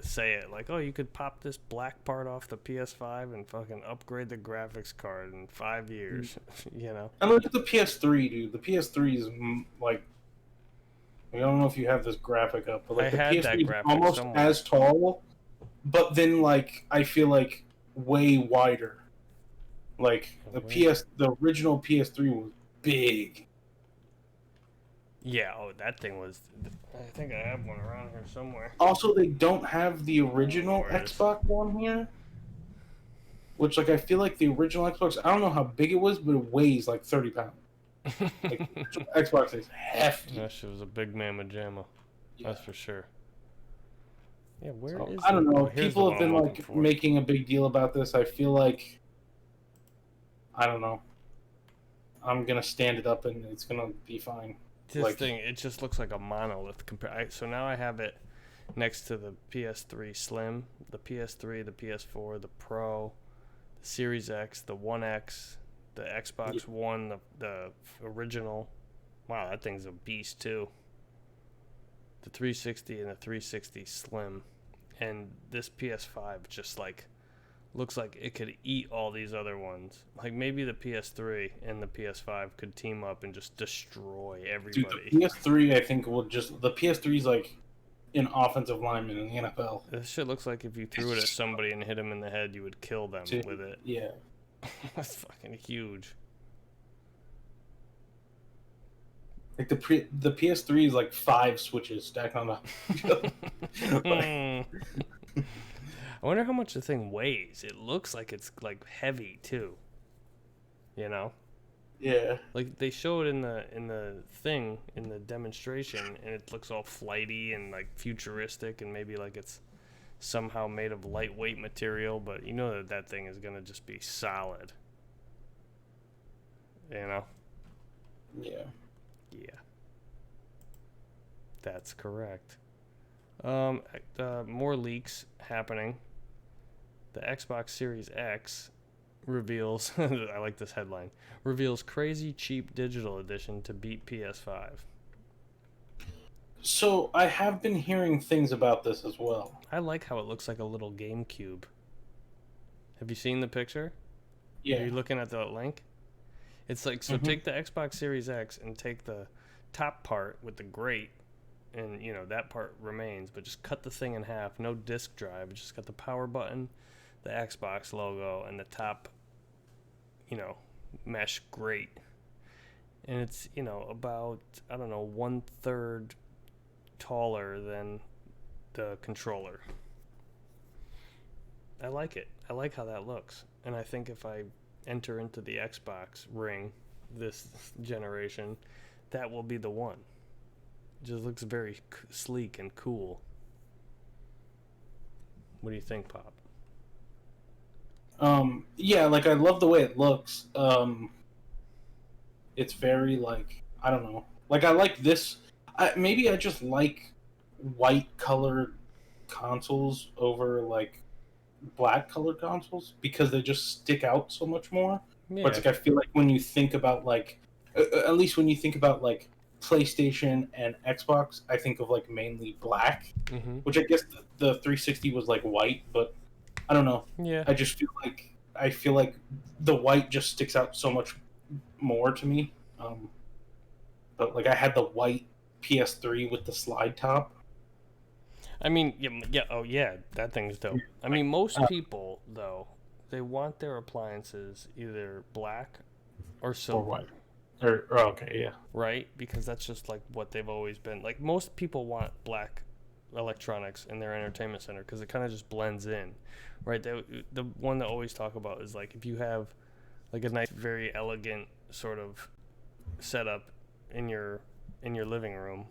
say it like, oh, you could pop this black part off the PS5 and fucking upgrade the graphics card in 5 years, you know? and look at the PS3, dude. The PS3 is like, I don't know if you have this graphic up, but like I the had that PS3 is graphic almost somewhere. as tall, but then like I feel like way wider. Like the original PS3 was big. Yeah, oh, that thing was, I think I have one around here somewhere. Also, they don't have the original Where is- Xbox One here. Which, like, I feel like the original Xbox, I don't know how big it was, but it weighs like 30 pounds. Like, Xbox is hefty. That shit was a big mamma jamma, that's for sure. Yeah, where So, is I don't it? know. Oh, here's People the have one been, I'm like, looking for. making a big deal about this. I feel like, I don't know. I'm going to stand it up and it's going to be fine. This like- thing, it just looks like a monolith. So now I have it next to the PS3 Slim, the PS3, the PS4, the Pro, the Series X, the One X, the Xbox One, the original. Wow, that thing's a beast too. The 360 and the 360 Slim, and this PS5 just like looks like it could eat all these other ones. Like maybe the PS3 and the PS5 could team up and just destroy Dude, everybody. the PS3, I think, will just. The PS3 is like an offensive lineman in the NFL. This shit looks like if you threw it at somebody and hit him in the head, you would kill them with it. Yeah. That's fucking huge. Like the PS3 is like 5 switches stacked on top. I wonder how much the thing weighs. It looks like it's like heavy too. You know? Yeah. Like they show it in the demonstration, and it looks all flighty and like futuristic, and maybe like it's somehow made of lightweight material, but you know that thing is gonna just be solid. You know? Yeah. Yeah. That's correct. More leaks happening. The Xbox Series X reveals, I like this headline, reveals crazy cheap digital edition to beat PS5. So I have been hearing things about this as well. I like how it looks like a little GameCube. Have you seen the picture? Yeah. Are you looking at the link? It's like, so take the Xbox Series X and take the top part with the grate, and you know that part remains, but just cut the thing in half. No disk drive. Just got the power button, the Xbox logo, and the top, you know, mesh grate. And it's, you know, about, I don't know, 1/3 taller than the controller. I like it. I like how that looks. And I think if I enter into the Xbox ring this generation, that will be the one. It just looks very sleek and cool. What do you think, Pop? Yeah, like I love the way it looks. It's very like, I don't know. Like I like this. Maybe I just like white colored consoles over like black colored consoles because they just stick out so much more. Yeah. But it's like I feel like when you think about like, at least when you think about like PlayStation and Xbox, I think of like mainly black, which I guess the 360 was like white, but I don't know. Yeah. I just feel like the white just sticks out so much more to me. But like I had the white PS3 with the slide top. I mean, yeah, oh yeah, that thing's dope. I mean, most people though, they want their appliances either black or silver. Or white. Or okay, yeah. Right? Because that's just like what they've always been. Like most people want black electronics in their entertainment center because it kind of just blends in, right? The one that always talk about is like if you have like a nice, very elegant sort of setup in your living room,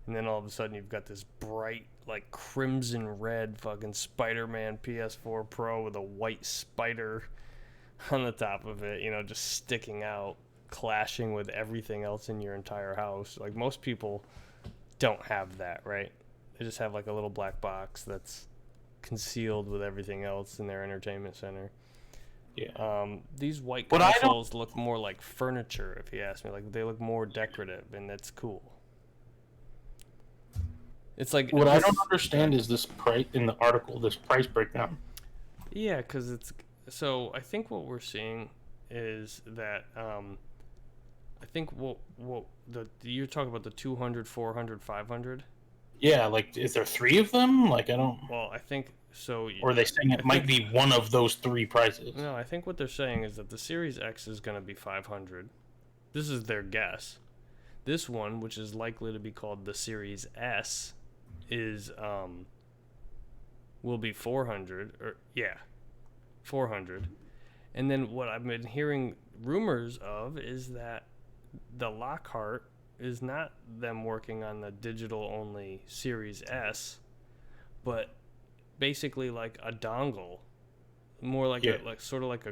and then all of a sudden you've got this bright like crimson red fucking Spider-Man PS4 Pro with a white spider on the top of it, you know, just sticking out, clashing with everything else in your entire house. Like most people don't have that, right? They just have like a little black box that's concealed with everything else in their entertainment center. Yeah. These white But consoles look more like furniture, if you ask me. Like they look more decorative, and that's cool. It's like What I don't understand is this price in the article, this price breakdown. Yeah, because it's so. I think what we're seeing is that I think what you're talking about the 200, 400, 500. Yeah, like is there 3 of them? Like I don't. Well, I think so. Or are they saying it might be one of those 3 prices? No, I think what they're saying is that the Series X is going to be 500. This is their guess. This one, which is likely to be called the Series S, is will be 400 or 400. And then what I've been hearing rumors of is that the Lockhart is not them working on the digital only Series S, but basically like a dongle, more like a sort of like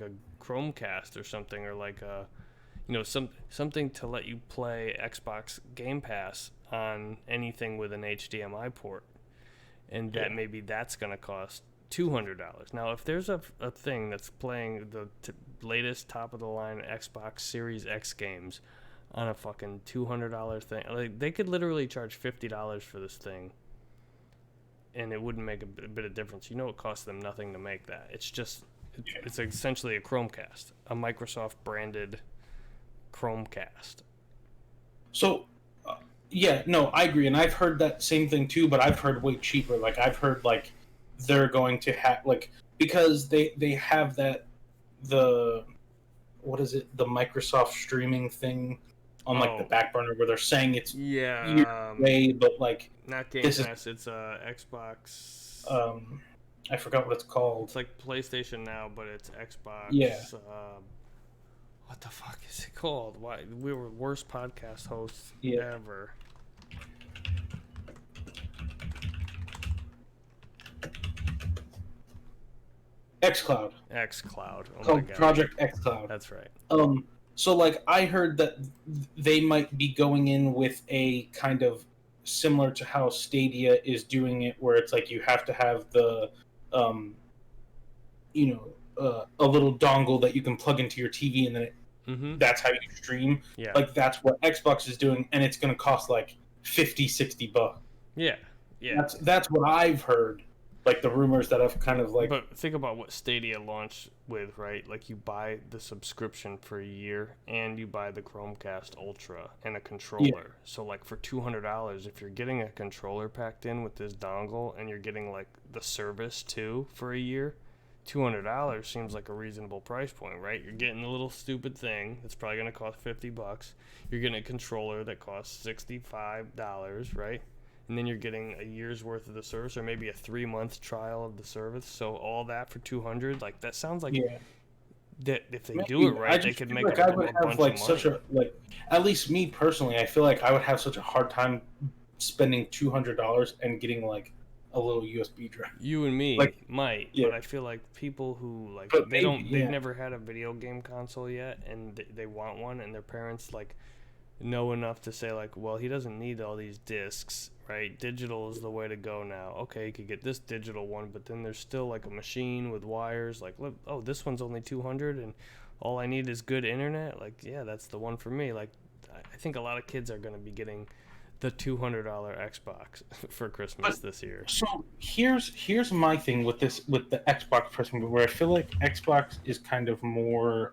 a Chromecast or something, or like a, you know, something to let you play Xbox Game Pass on anything with an HDMI port, and that maybe that's going to cost $200. Now, if there's a thing that's playing the latest top of the line Xbox Series X games on a fucking $200 thing, like they could literally charge $50 for this thing, and it wouldn't make a bit of difference. You know, it costs them nothing to make that. It's just it's essentially a Chromecast, a Microsoft branded Chromecast. So, yeah, no, I agree, and I've heard that same thing too. But I've heard way cheaper. Like I've heard like they're going to have like, because they have that the what is it? The Microsoft streaming thing on like the Oh. back burner where they're saying it's years Yeah, away, but like not Game this is- Pass. It's Xbox. I forgot what it's called. It's like PlayStation Now, but it's Xbox. Yeah. What the fuck is it called? Why we were worst podcast hosts Yeah. ever. xCloud. XCloud. Oh my Called god. Project xCloud. That's right. So like I heard that they might be going in with a kind of similar to how Stadia is doing it, where it's like you have to have the, a little dongle that you can plug into your TV, and then that's how you stream. Yeah. Like that's what Xbox is doing, and it's going to cost like $50-$60. Yeah. Yeah. That's what I've heard. Like the rumors that I've kind of like. But think about what Stadia launched with, right? Like you buy the subscription for a year, and you buy the Chromecast Ultra and a controller. Yeah. So like for $200, if you're getting a controller packed in with this dongle, and you're getting like the service too for a year, $200 seems like a reasonable price point, right? You're getting a little stupid thing that's probably gonna cost $50. You're getting a controller that costs $65, right? And then you're getting a year's worth of the service, or maybe a 3-month trial of the service. So all that for $200, like that sounds like that if they do it right, they could make like a I would bunch have like of such money. a like. At least me personally, I feel like I would have such a hard time spending $200 and getting like a little USB drive. You and me like, might, yeah. but I feel like people who like But they don't, maybe, they've yeah. never had a video game console yet, and they want one, and their parents like know enough to say like, well, he doesn't need all these discs, right? Digital is the way to go now. Okay, you could get this digital one, but then there's still like a machine with wires. Like, look, oh, this one's only 200, and all I need is good internet. Like, yeah, that's the one for me. Like, I think a lot of kids are gonna be getting the $200 Xbox for Christmas this year. So here's my thing with this with the Xbox person, where I feel like Xbox is kind of more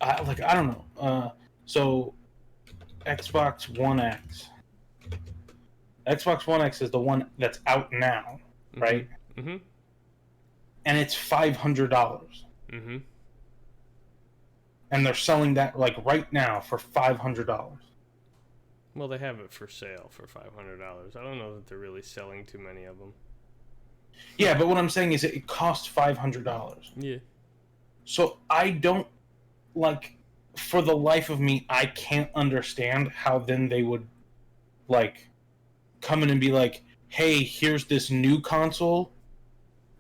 I don't know. So Xbox One X. Xbox One X is the one that's out now, right? Mm-hmm. And it's $500. Mm-hmm. And they're selling that like right now for $500. Well, they have it for sale for $500. I don't know that they're really selling too many of them. Yeah, but what I'm saying is it costs $500. Yeah. So I don't like, for the life of me, I can't understand how then they would like come in and be like, hey, here's this new console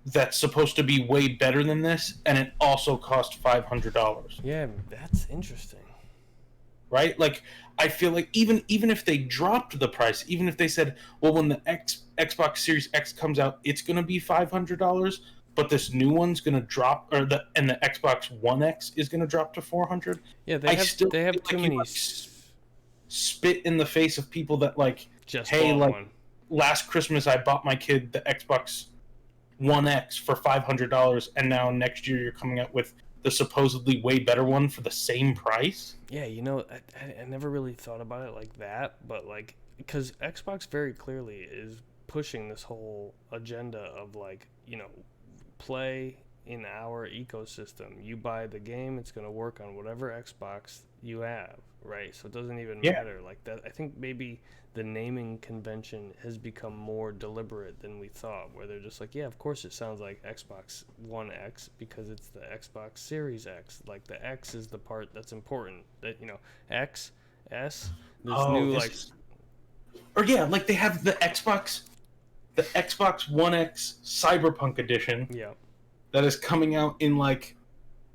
that's supposed to be way better than this, and it also costs $500. Yeah, that's interesting. Right? Like, I feel like even if they dropped the price, even if they said, well, when the Xbox Series X comes out, it's going to be $500, but this new one's going to drop, and the Xbox One X is going to drop to $400. Yeah, I they still have feel too like you, many. like, spit in the face of people that like, Just hey, bought like one. last Christmas I bought my kid the Xbox One X for $500, and now next year you're coming out with the supposedly way better one for the same price. Yeah, you know, I never really thought about it like that, but like, because Xbox very clearly is pushing this whole agenda of like, you know, play in our ecosystem. You buy the game, it's going to work on whatever Xbox you have, right? So it doesn't even matter like that. I think maybe the naming convention has become more deliberate than we thought, where they're just like, yeah, of course it sounds like Xbox One X because it's the Xbox Series X. Like the X is the part that's important. That, you know, X, S, or yeah, like they have the Xbox One X Cyberpunk edition. Yeah. That is coming out in like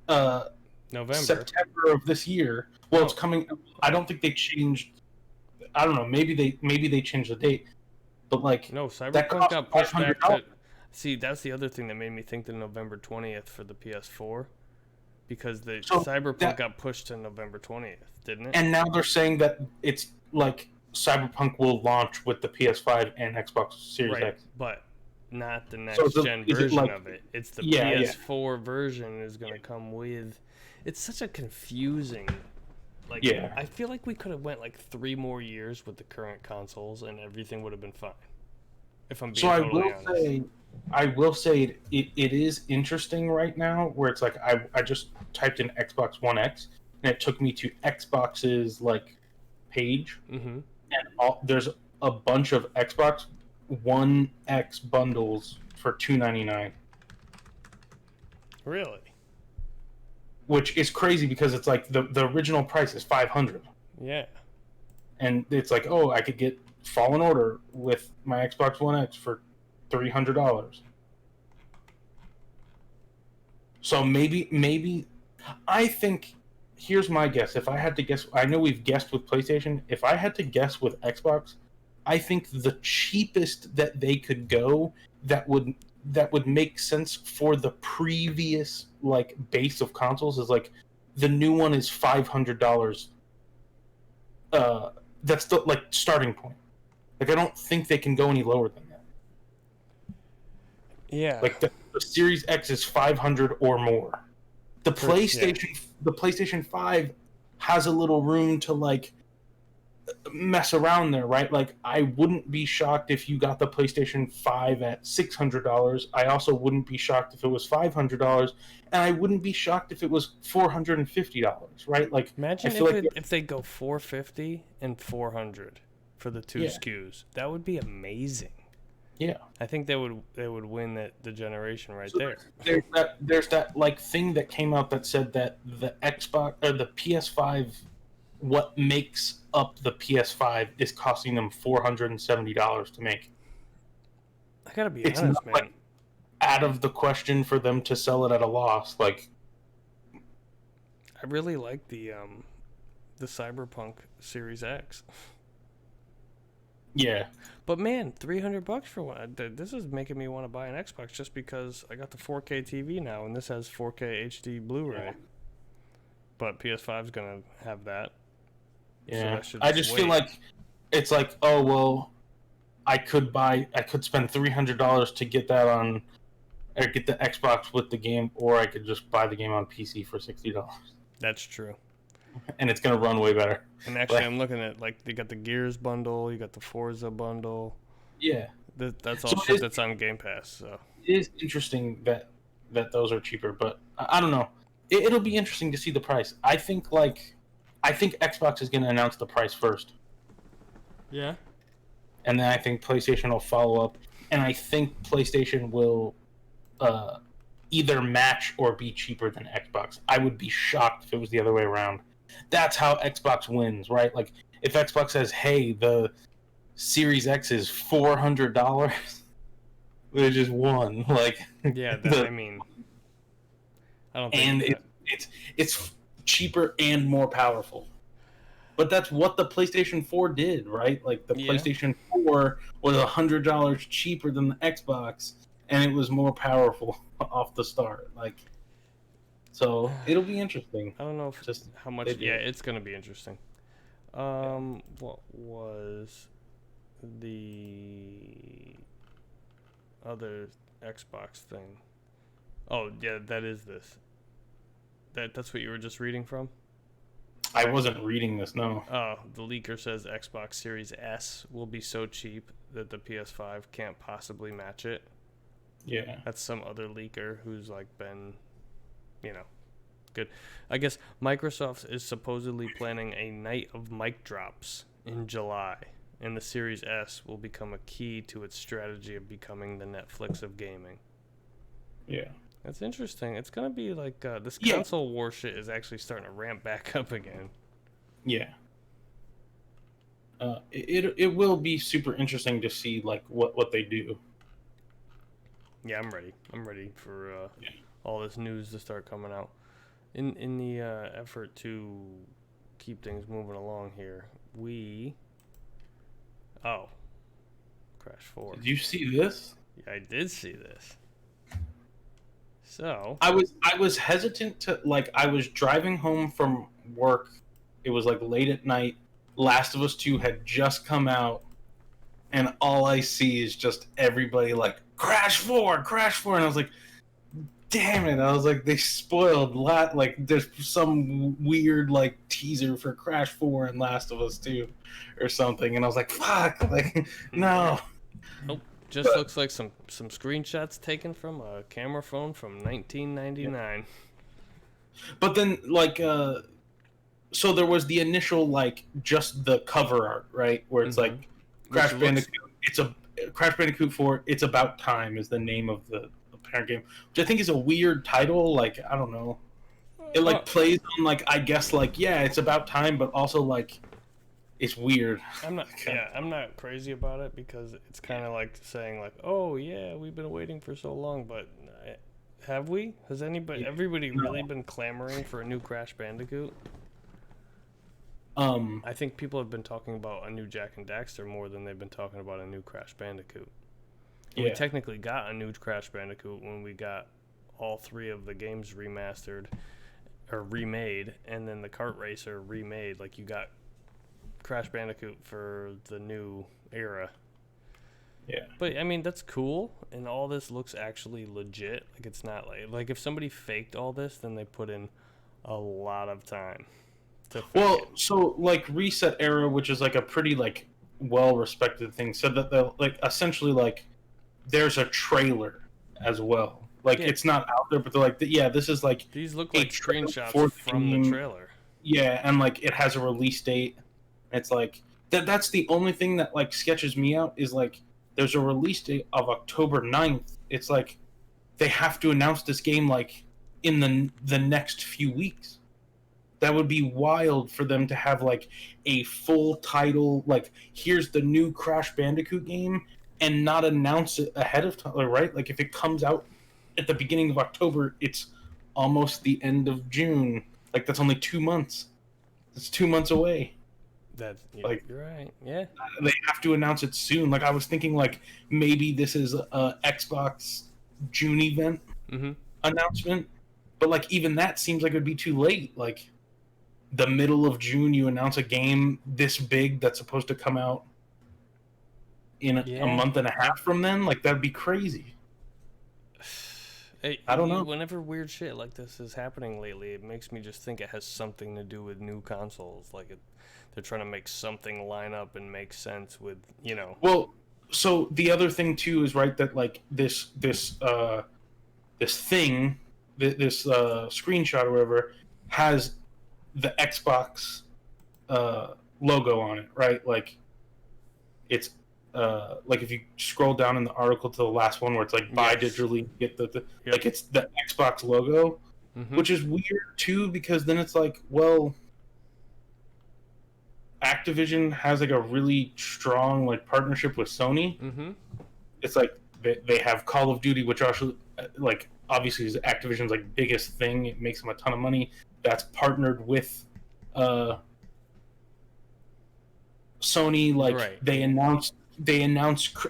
November. September of this year. Well, it's coming. I don't think they changed. I don't know. Maybe they changed the date, but like No, that Cyberpunk got pushed back to. $500. See, that's the other thing that made me think the November 20th for the PS4, because the So Cyberpunk got pushed to November 20th, didn't it? And now they're saying that it's like Cyberpunk will launch with the PS5 and Xbox Series right, X. but not the next So gen is it version like- of it. It's the Yeah, yeah. PS4 version is going to come with. It's such a confusing. Like, Yeah. I feel like we could have went like 3 more years with the current consoles and everything would have been fine. If I'm being So totally honest. I will say it is interesting right now where it's like I just typed in Xbox One X and it took me to Xbox's like page Mm-hmm. and there's a bunch of Xbox One X bundles for $299, Really? which is crazy because it's like the original price is $500, Yeah. and it's like, oh, I could get Fallen Order with my Xbox One X for $300. So maybe I think here's my guess. If I had to guess, I know we've guessed with PlayStation. If I had to guess with Xbox, I think the cheapest that they could go that would make sense for the previous like base of consoles is like the new one is $500. That's the like starting point. Like I don't think they can go any lower than that. Yeah. Like the Series X is 500 or more. The PlayStation 5 has a little room to like mess around there, right? Like I wouldn't be shocked if you got the PlayStation 5 at $600. I also wouldn't be shocked if it was $500, and I wouldn't be shocked if it was $450, right? Like Imagine I feel if they go 450 and 400 for the two Yeah. SKUs. That would be amazing. yeah. I think they would win the generation right So there. There's that like thing that came out that said that the Xbox or the PS5, what makes up the PS5 is costing them $470 to make. I gotta be It's honest, not man. like out of the question for them to sell it at a loss. Like, I really like the Cyberpunk Series X. yeah, But man, $300 for one. This is making me want to buy an Xbox just because I got the 4K TV now, and this has 4K HD Bluray. But PS5's gonna have that. yeah. that should I just just feel wait. like it's like, oh well, I could spend $300 to get that on, or get the Xbox with the game, or I could just buy the game on PC for $60, That's true. and it's gonna run way better. And actually, Like- I'm looking at like you got the Gears bundle, you got the Forza bundle. Yeah. That's all So shit is- that's on Game Pass. So It is interesting that those are cheaper, but I don't know. It'll be interesting to see the price. I think Xbox is going to announce the price first, yeah, and then I think PlayStation will follow up, and I think PlayStation will either match or be cheaper than Xbox. I would be shocked if it was the other way around. That's how Xbox wins, right? Like if Xbox says, "Hey, the Series X is $400," they just won. Like yeah. the- I mean, I don't think. and it's cheaper and more powerful. But that's what the PlayStation 4 did, right? Like the Yeah. PlayStation 4 was $100 cheaper than the Xbox, and it was more powerful off the start. Like, so it'll be interesting. I don't know if Just how much. they do. Yeah, it's gonna be interesting. What was the other Xbox thing? Oh yeah, that is this. That's what you were just reading from? I wasn't reading this, no. Oh, the leaker says Xbox Series S will be so cheap that the PS5 can't possibly match it. Yeah. That's some other leaker who's like been, good. I guess Microsoft is supposedly planning a night of mic drops in July, and the Series S will become a key to its strategy of becoming the Netflix of gaming. Yeah. That's interesting. It's gonna be like this Yeah. console war shit is actually starting to ramp back up again. Yeah. It will be super interesting to see like what they do. Yeah, I'm ready. I'm ready for Yeah. all this news to start coming out. In the effort to keep things moving along here, Crash 4. Did you see this? Yeah, I did see this. So, I was hesitant to like I was driving home from work. It was like late at night. Last of Us 2 had just come out, and all I see is just everybody like Crash 4, and I was like, damn it! I was like, they spoiled like there's some weird like teaser for Crash 4 and Last of Us 2 or something, and I was like, fuck, like no. just looks like some screenshots taken from a camera phone from 1999. But then, like, so there was the initial, like, just the cover art, right? Where it's like Crash Which Bandicoot. It's a Crash Bandicoot 4. It's About Time is the name of the parent game, which I think is a weird title. Like, I don't know. It like plays on like, I guess, like, yeah, it's about time, but also like it's weird. I'm not crazy about it because it's kind of like saying like, oh yeah, we've been waiting for so long, but have we? Has everybody really been clamoring for a new Crash Bandicoot? I think people have been talking about a new Jak and Daxter more than they've been talking about a new Crash Bandicoot. We technically got a new Crash Bandicoot when we got all 3 of the games remastered or remade, and then the Kart Racer remade. Like, you got Crash Bandicoot for the new era. Yeah. But I mean, that's cool, and all this looks actually legit. Like, it's not like if somebody faked all this, then they put in a lot of time to fake it. So like Reset Era, which is like a pretty like well respected thing, said that they'll like essentially like there's a trailer as well. Like, it's not out there, but they're like, yeah, this is like these look like screenshots from the trailer. Yeah, and like it has a release date. It's like that's the only thing that like sketches me out is like there's a release date of October 9th. It's like they have to announce this game like in the next few weeks. That would be wild for them to have like a full title, like here's the new Crash Bandicoot game, and not announce it ahead of time, right? Like if it comes out at the beginning of October, it's almost the end of June. Like that's only 2 months. It's 2 months away. Like, you're right. Yeah. They have to announce it soon. Like I was thinking, like maybe this is a Xbox June event announcement, but like even that seems like it would be too late. Like the middle of June, you announce a game this big that's supposed to come out in a month and a half from then. Like that'd be crazy. I don't know. Whenever weird shit like this is happening lately, it makes me just think it has something to do with new consoles. Like they're trying to make something line up and make sense with, you know. Well, so the other thing too is right that like this thing, this screenshot or whatever has the Xbox logo on it, right? Like it's like if you scroll down in the article to the last one where it's like buy digitally, get the like it's the Xbox logo, which is weird too because then it's like, well, Activision has like a really strong like partnership with Sony. It's like they have Call of Duty, which actually like obviously is Activision's like biggest thing. It makes them a ton of money. That's partnered with Sony. Like they announced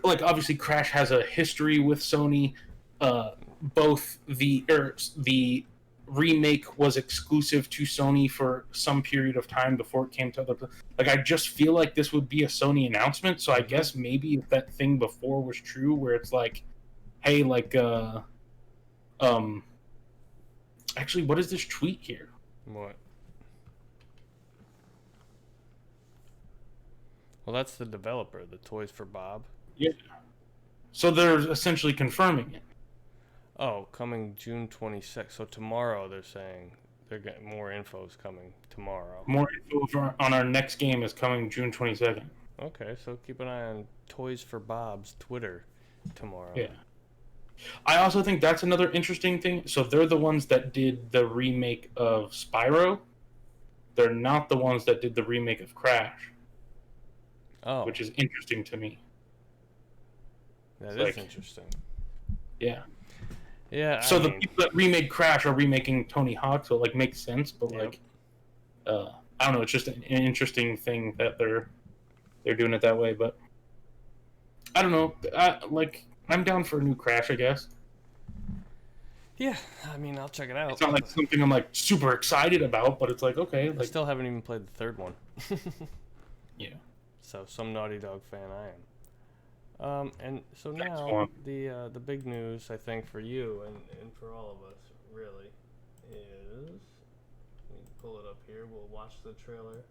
like obviously Crash has a history with Sony. Both the remake was exclusive to Sony for some period of time before it came to other. Like I just feel like this would be a Sony announcement. So I guess maybe if that thing before was true, where it's like, hey, like actually, what is this tweet here? What? Well, that's the developer, the Toys for Bob. Yeah. So they're essentially confirming it. Oh, coming June 26th. So tomorrow they're saying they're getting more info's coming tomorrow. More info on our next game is coming June 22nd. Okay, so keep an eye on Toys for Bob's Twitter tomorrow. Yeah. I also think that's another interesting thing. So they're the ones that did the remake of Spyro. They're not the ones that did the remake of Crash. Oh. Which is interesting to me. That is interesting. Yeah. Yeah. So the people that remade Crash are remaking Tony Hawk, so it like makes sense. But like, I don't know. It's just an interesting thing that they're doing it that way. But I don't know. I'm down for a new Crash, I guess. Yeah, I mean, I'll check it out. It's not like something I'm like super excited about, but it's like okay. Like, I still haven't even played the third one. Yeah. So some Naughty Dog fan I am. And so now the big news I think for you and for all of us really is, let me pull it up here. We'll watch the trailer.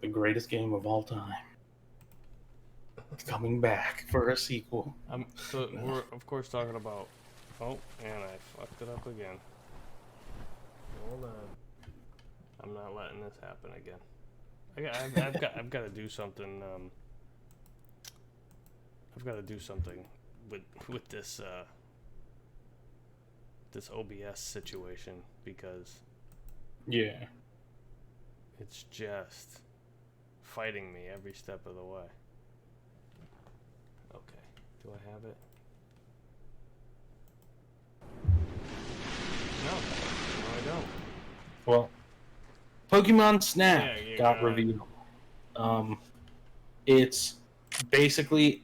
The greatest game of all time. coming back for a sequel. So we're of course talking about. Oh, and I fucked it up again. Hold on. I'm not letting this happen again. I've got to do something. I've got to do something with this this OBS situation because Yeah. it's just fighting me every step of the way. Okay, do I have it? No, I don't. Well, Pokemon Snap Yeah, you got got it. revealed. It's basically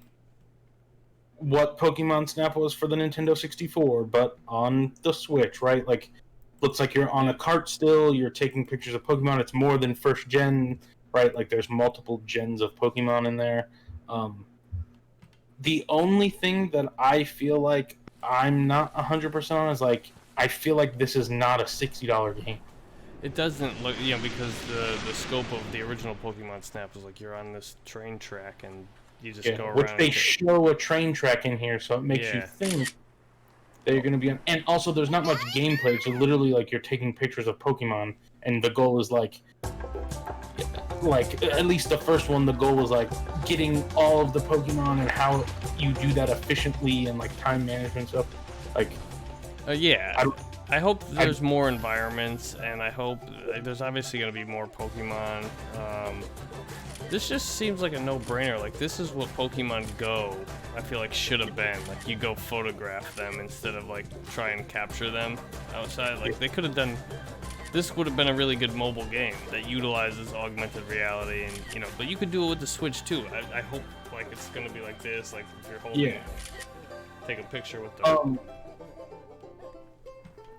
what Pokemon Snap was for the Nintendo 64, but on the Switch, right? Like, looks like you're on a cart still. You're taking pictures of Pokemon. It's more than first gen, right? Like, there's multiple gens of Pokemon in there. The only thing that I feel like I'm not 100% on is like I feel like this is not a $60 game. It doesn't look, because the scope of the original Pokemon Snap was like you're on this train track and you just go around. Which they and show a train track in here, so it makes you Yeah. think that you're going to be on. And also, there's not much gameplay, so literally, like, you're taking pictures of Pokemon, and the goal is like at least the first one, the goal was like getting all of the Pokemon and how you do that efficiently and like time management stuff. Like, yeah. I hope there's more environments, and I hope there's obviously going to be more Pokemon. This just seems like a no-brainer. Like, this is what Pokemon Go, I feel like, should have been. Like, you go photograph them instead of, like, try and capture them outside. Like, they could have done... This would have been a really good mobile game that utilizes augmented reality, and, but you could do it with the Switch, too. I hope, like, it's going to be like this, like, if you're holding... Take a picture with the...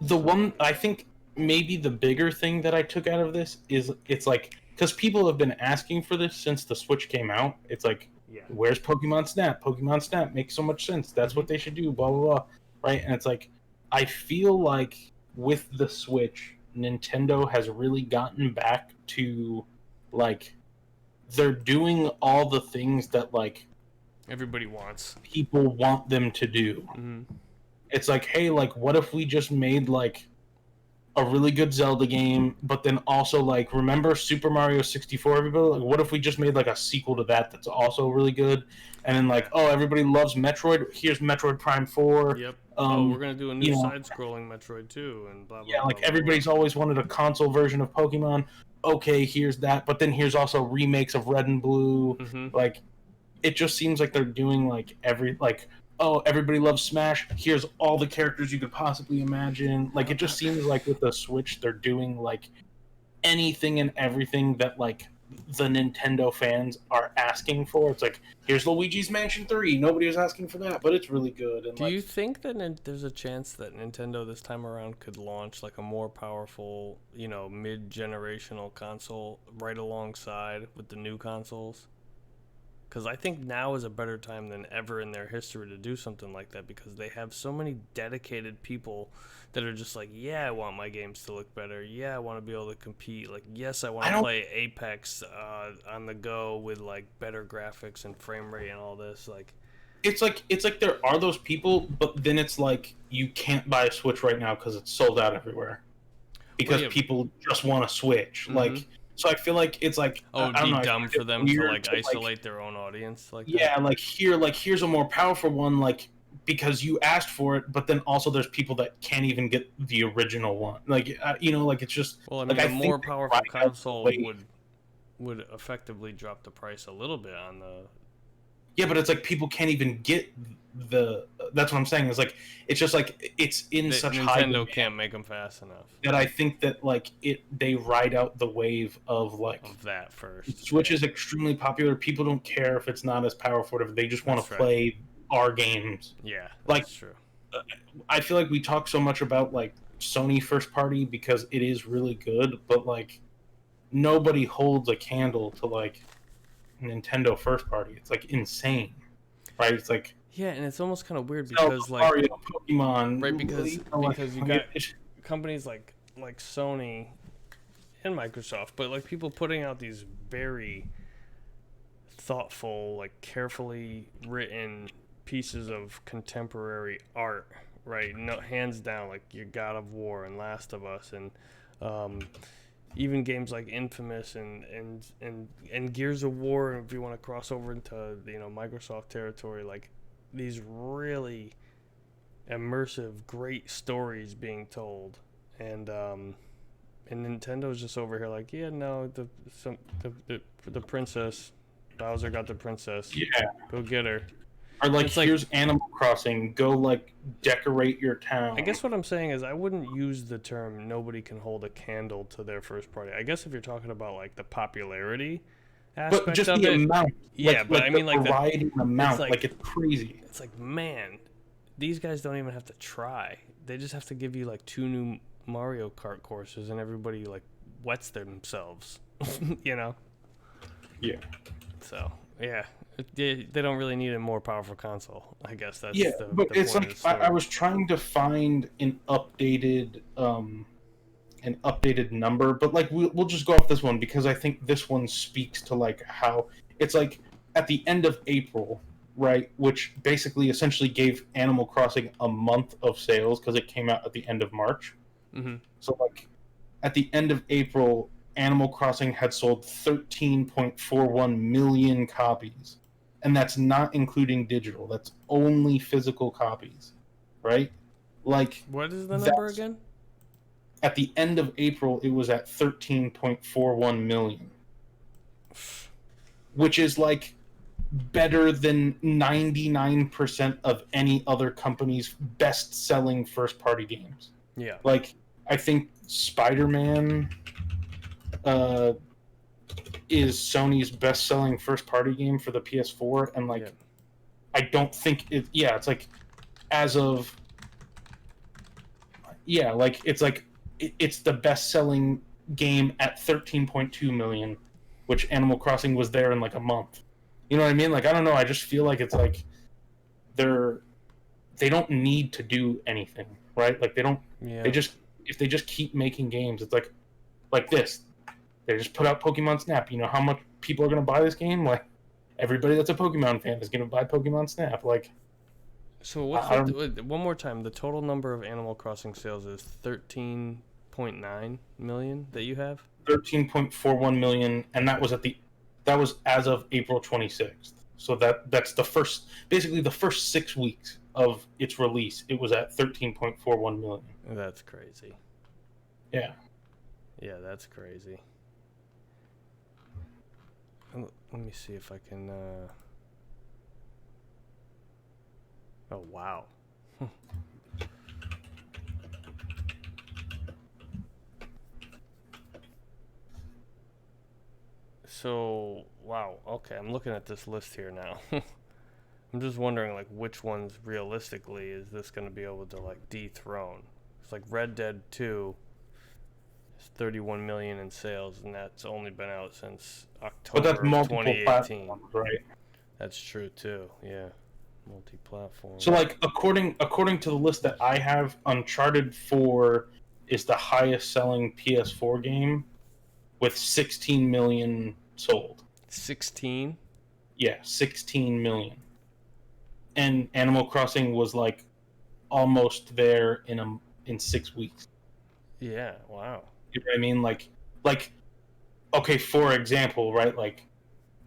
The one, I think maybe the bigger thing that I took out of this is it's like, because people have been asking for this since the Switch came out. It's like, where's Pokemon Snap? Pokemon Snap makes so much sense. That's what they should do, blah, blah, blah. Right? And it's like, I feel like with the Switch, Nintendo has really gotten back to, like, they're doing all the things that, like, everybody wants. People want them to do. Mm-hmm. It's like, hey, like, what if we just made, like, a really good Zelda game, but then also, like, remember Super Mario 64, everybody? Like, what if we just made, like, a sequel to that that's also really good? And then, like, oh, everybody loves Metroid. Here's Metroid Prime 4. Yep. We're going to do a new side-scrolling Metroid, too, and blah, blah, yeah, like, blah, everybody's blah. always wanted a console version of Pokemon. Okay, here's that. But then here's also remakes of Red and Blue. Mm-hmm. Like, it just seems like they're doing, like, oh, everybody loves Smash. Here's all the characters you could possibly imagine. Like, it just seems like with the Switch, they're doing, like, anything and everything that, like, the Nintendo fans are asking for. It's like, here's Luigi's Mansion 3. Nobody was asking for that, but it's really good. And do you think that there's a chance that Nintendo this time around could launch, like, a more powerful, mid-generational console right alongside with the new consoles? Because I think now is a better time than ever in their history to do something like that, because they have so many dedicated people that are just like, yeah, I want my games to look better. Yeah, I want to be able to compete. Like, yes, I want to play Apex on the go with, like, better graphics and frame rate and all this. Like, it's like there are those people, but then it's like you can't buy a Switch right now because it's sold out everywhere. Because people just want a Switch. Mm-hmm. Like, so I feel like it's like, it'd be dumb for them to, like, isolate their own audience like that. Yeah, here's a more powerful one, like, because you asked for it, but then also there's people that can't even get the original one. Like, it's just... Well, I mean, a more powerful console would effectively drop the price a little bit on the... Yeah, but it's like people can't even get the... That's what I'm saying. It's like, it's just like, it's in such high demand. Nintendo can't make them fast enough. That I think that, like, they ride out the wave of, like... Of that first. Switch is extremely popular. People don't care if it's not as powerful. They just want to play our games. Yeah, like, that's true. I feel like we talk so much about, like, Sony first party because it is really good, but, like, nobody holds a candle to, like, Nintendo first party. It's, like, insane, right? It's like... Yeah, and it's almost kind of weird because, like... Mario, Pokemon... Right, because you got companies like Sony and Microsoft, but, like, people putting out these very thoughtful, like carefully written pieces of contemporary art, right? No, hands down, like your God of War and Last of Us, and even games like Infamous and Gears of War. If you want to cross over into Microsoft territory, like these really immersive, great stories being told, and Nintendo's just over here like, yeah, no, the princess, Bowser got the princess. Yeah. Go get her. Or like, It's like- here's Animal Crossing. Go like decorate your town. I guess what I'm saying is I wouldn't use the term nobody can hold a candle to their first party. I guess if you're talking about like the popularity aspect but just of the it, amount. yeah, but I mean like the variety and amount. like- It's crazy. it's like, man, these guys don't even have to try. They just have to give you like 2 new Mario Kart courses and everybody like wets themselves, you know? Yeah. So, yeah. They don't really need a more powerful console. I guess that's Yeah, the but it's point of like the story. I was trying to find an updated number, but like we'll just go off this one because I think this one speaks to like how it's like at the end of April, right? Which basically essentially gave Animal Crossing a month of sales because it came out at the end of March. Mm-hmm. So like at the end of April, Animal Crossing had sold 13.41 million copies. And that's not including digital. That's only physical copies, right? Like, What is the number that's- again? at the end of April, it was at 13.41 million, which is like better than 99% of any other company's best-selling first-party games. Yeah. Like, I think Spider-Man is Sony's best-selling first-party game for the PS4, and like, Yeah. I don't think it. Yeah, it's like, as of, yeah, like it's like it's the best-selling game at 13.2 million, which Animal Crossing was there in like a month. You know what I mean? Like, I don't know. I just feel like it's like they don't need to do anything, right? Like they don't. Yeah. They just if they just keep making games, it's like this. They just put out Pokemon Snap. You know how much people are going to buy this game? Like, everybody that's a Pokemon fan is going to buy Pokemon Snap. Like, So what's I one more time? The total number of Animal Crossing sales is 13.9 million that you have. 13.41 million, and that was as of April 26th. So that's basically the first 6 weeks of its release. It was at 13.41 million. That's crazy. Yeah. Yeah, that's crazy. Let me see if I can. Oh wow. So wow. Okay, I'm looking at this list here now. I'm just wondering, like, which ones realistically is this going to be able to like dethrone? It's like Red Dead 2. 31 million in sales, and that's only been out since October But that's of multiple 2018. platforms, right? That's true too. Yeah, multi-platform. So, like, according to the list that I have, Uncharted 4 is the highest selling PS4 game with 16 million sold. 16. Yeah, 16 million. And Animal Crossing was like almost there in 6 weeks. Yeah. Wow. You know what I mean? Like, okay, for example, right? Like,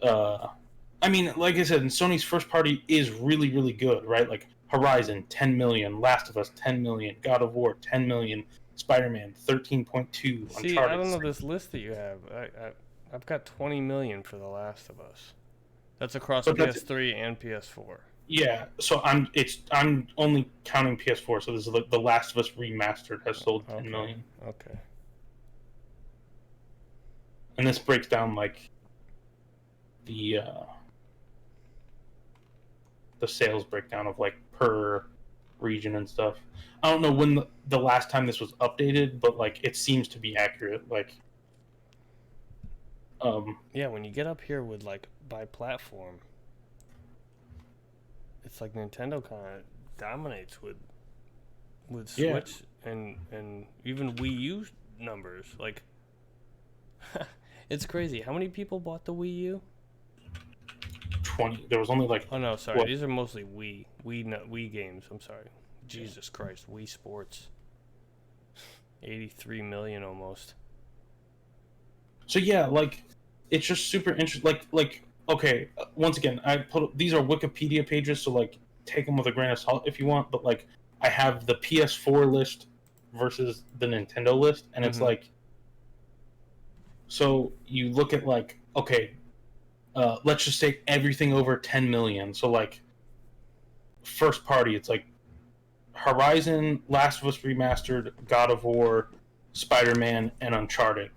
I mean, like I said, Sony's first party is really, really good, right? Like Horizon, 10 million, Last of Us, 10 million, God of War, 10 million, Spider-Man, 13.2, See, Uncharted. I don't know this list that you have. I've got 20 million for The Last of Us. That's across But that's- PS3 and PS4. Yeah, so I'm only counting PS4. So this is the Last of Us remastered has sold 10 million, Okay. and this breaks down like the sales breakdown of like per region and stuff. I don't know when the last time this was updated, but like it seems to be accurate. Like, Yeah, when you get up here with like by platform, it's like Nintendo kind of dominates with Yeah. Switch and even Wii U numbers. Like, it's crazy. How many people bought the Wii U? 20. There was only like Oh no, sorry. what? These are mostly Wii games. I'm sorry. Jesus Christ, Wii Sports. 83 million almost. So yeah, like it's just super interesting. Like okay, once again, these are Wikipedia pages, so like take them with a grain of salt if you want. But like I have the PS4 list versus the Nintendo list, and it's like, so you look at like okay, let's just take everything over 10 million. So like first party, it's like Horizon, Last of Us Remastered, God of War, Spider-Man, and Uncharted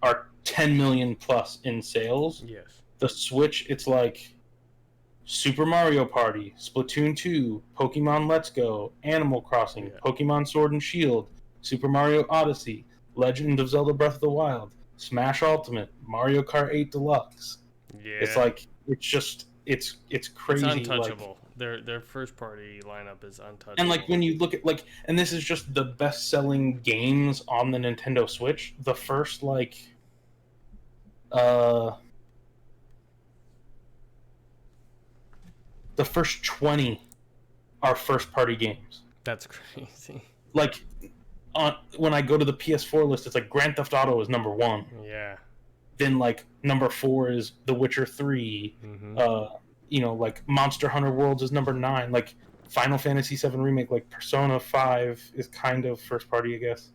are 10 million plus in sales. Yes. The Switch, it's like Super Mario Party, Splatoon 2, Pokemon Let's Go, Animal Crossing, Pokemon Sword and Shield, Super Mario Odyssey, Legend of Zelda Breath of the Wild, Smash Ultimate, Mario Kart 8 Deluxe. Yeah. It's like it's crazy. It's untouchable. Their first party lineup is untouchable. And like when you look at like, and this is just the best selling games on the Nintendo Switch. The first like, the first 20 are first party games. That's crazy. Like, when I go to the PS4 list, it's like Grand Theft Auto is number 1. Yeah. Then like number 4 is The Witcher 3. You know, like Monster Hunter Worlds is number 9. Like Final Fantasy VII Remake, like Persona 5 is kind of first party, I guess.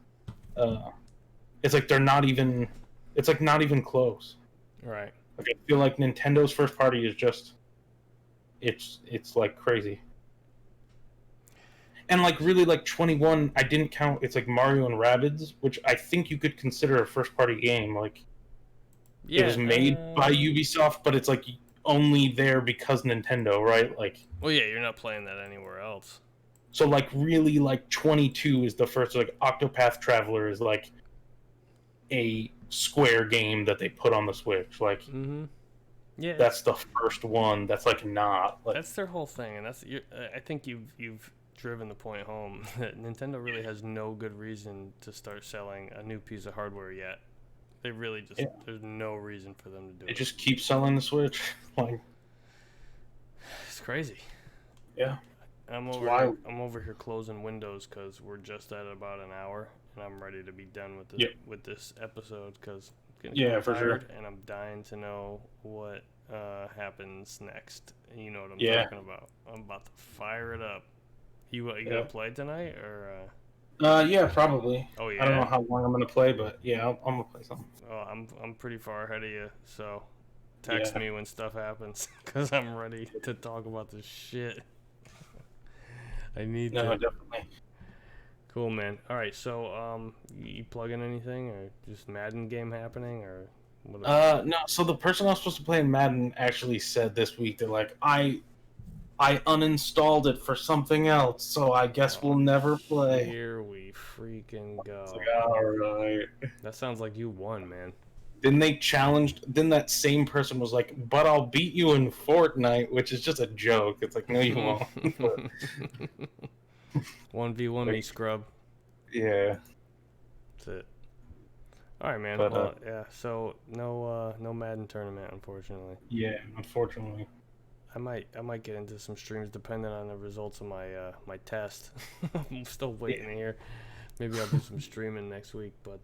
It's like they're not even. It's like not even close. Right. Like I feel like Nintendo's first party is just. It's like crazy. And like really like 21, I didn't count. It's like Mario and Rabbids, which I think you could consider a first party game. Like it was made by Ubisoft, but it's like only there because Nintendo, right? Like, well, yeah, you're not playing that anywhere else. So like really like 22 is the first. Like Octopath Traveler is like a Square game that they put on the Switch. Like, yeah, that's the first one. That's like not. Like, that's their whole thing, and that's I think you've driven the point home that Nintendo really has no good reason to start selling a new piece of hardware yet. They really just there's no reason for them to do it. It just keeps selling the Switch. Like, it's crazy. Yeah. I'm over here closing windows because we're just at about an hour, and I'm ready to be done with this episode because I'm getting tired, and I'm dying to know what happens next. You know what I'm talking about. I'm about to fire it up. You gonna play tonight or? Yeah, probably. Oh yeah. I don't know how long I'm gonna play, but yeah, I'm gonna play something. Oh, I'm pretty far ahead of you, so text me when stuff happens because I'm ready to talk about this shit. I need to. Definitely. Cool, man. All right, so you plug in anything or just Madden game happening or what? No. So the person I was supposed to play in Madden actually said this week that like I uninstalled it for something else, so I guess we'll never play. Here we freaking go. Like, all right. That sounds like you won, man. Then that same person was like, but I'll beat you in Fortnite, which is just a joke. It's like, no, you won't. 1v1 me, scrub. Yeah. That's it. All right, man. But, well, yeah, so no Madden tournament, unfortunately. Yeah, unfortunately. I might get into some streams depending on the results of my test. I'm still waiting to hear. Maybe I'll do some streaming next week, but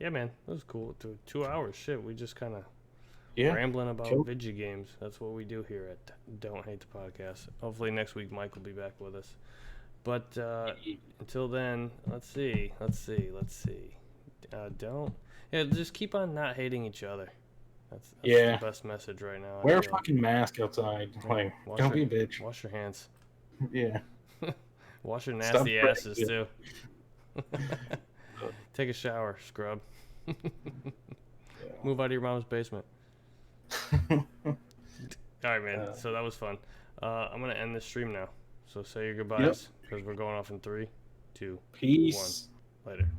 yeah, man, it was cool. 2 hours, shit. We just kind of rambling about video games. That's what we do here at Don't Hate the Podcast. Hopefully next week Mike will be back with us. But until then, let's see. Just keep on not hating each other. That's the best message right now. Wear a fucking mask outside. Like, don't be a bitch. Wash your hands. Yeah. Wash your nasty asses too. Take a shower, scrub. Move out of your mom's basement. All right, man. So that was fun. I'm gonna end this stream now. So say your goodbyes because we're going off in 3, 2, Peace. 1. Later.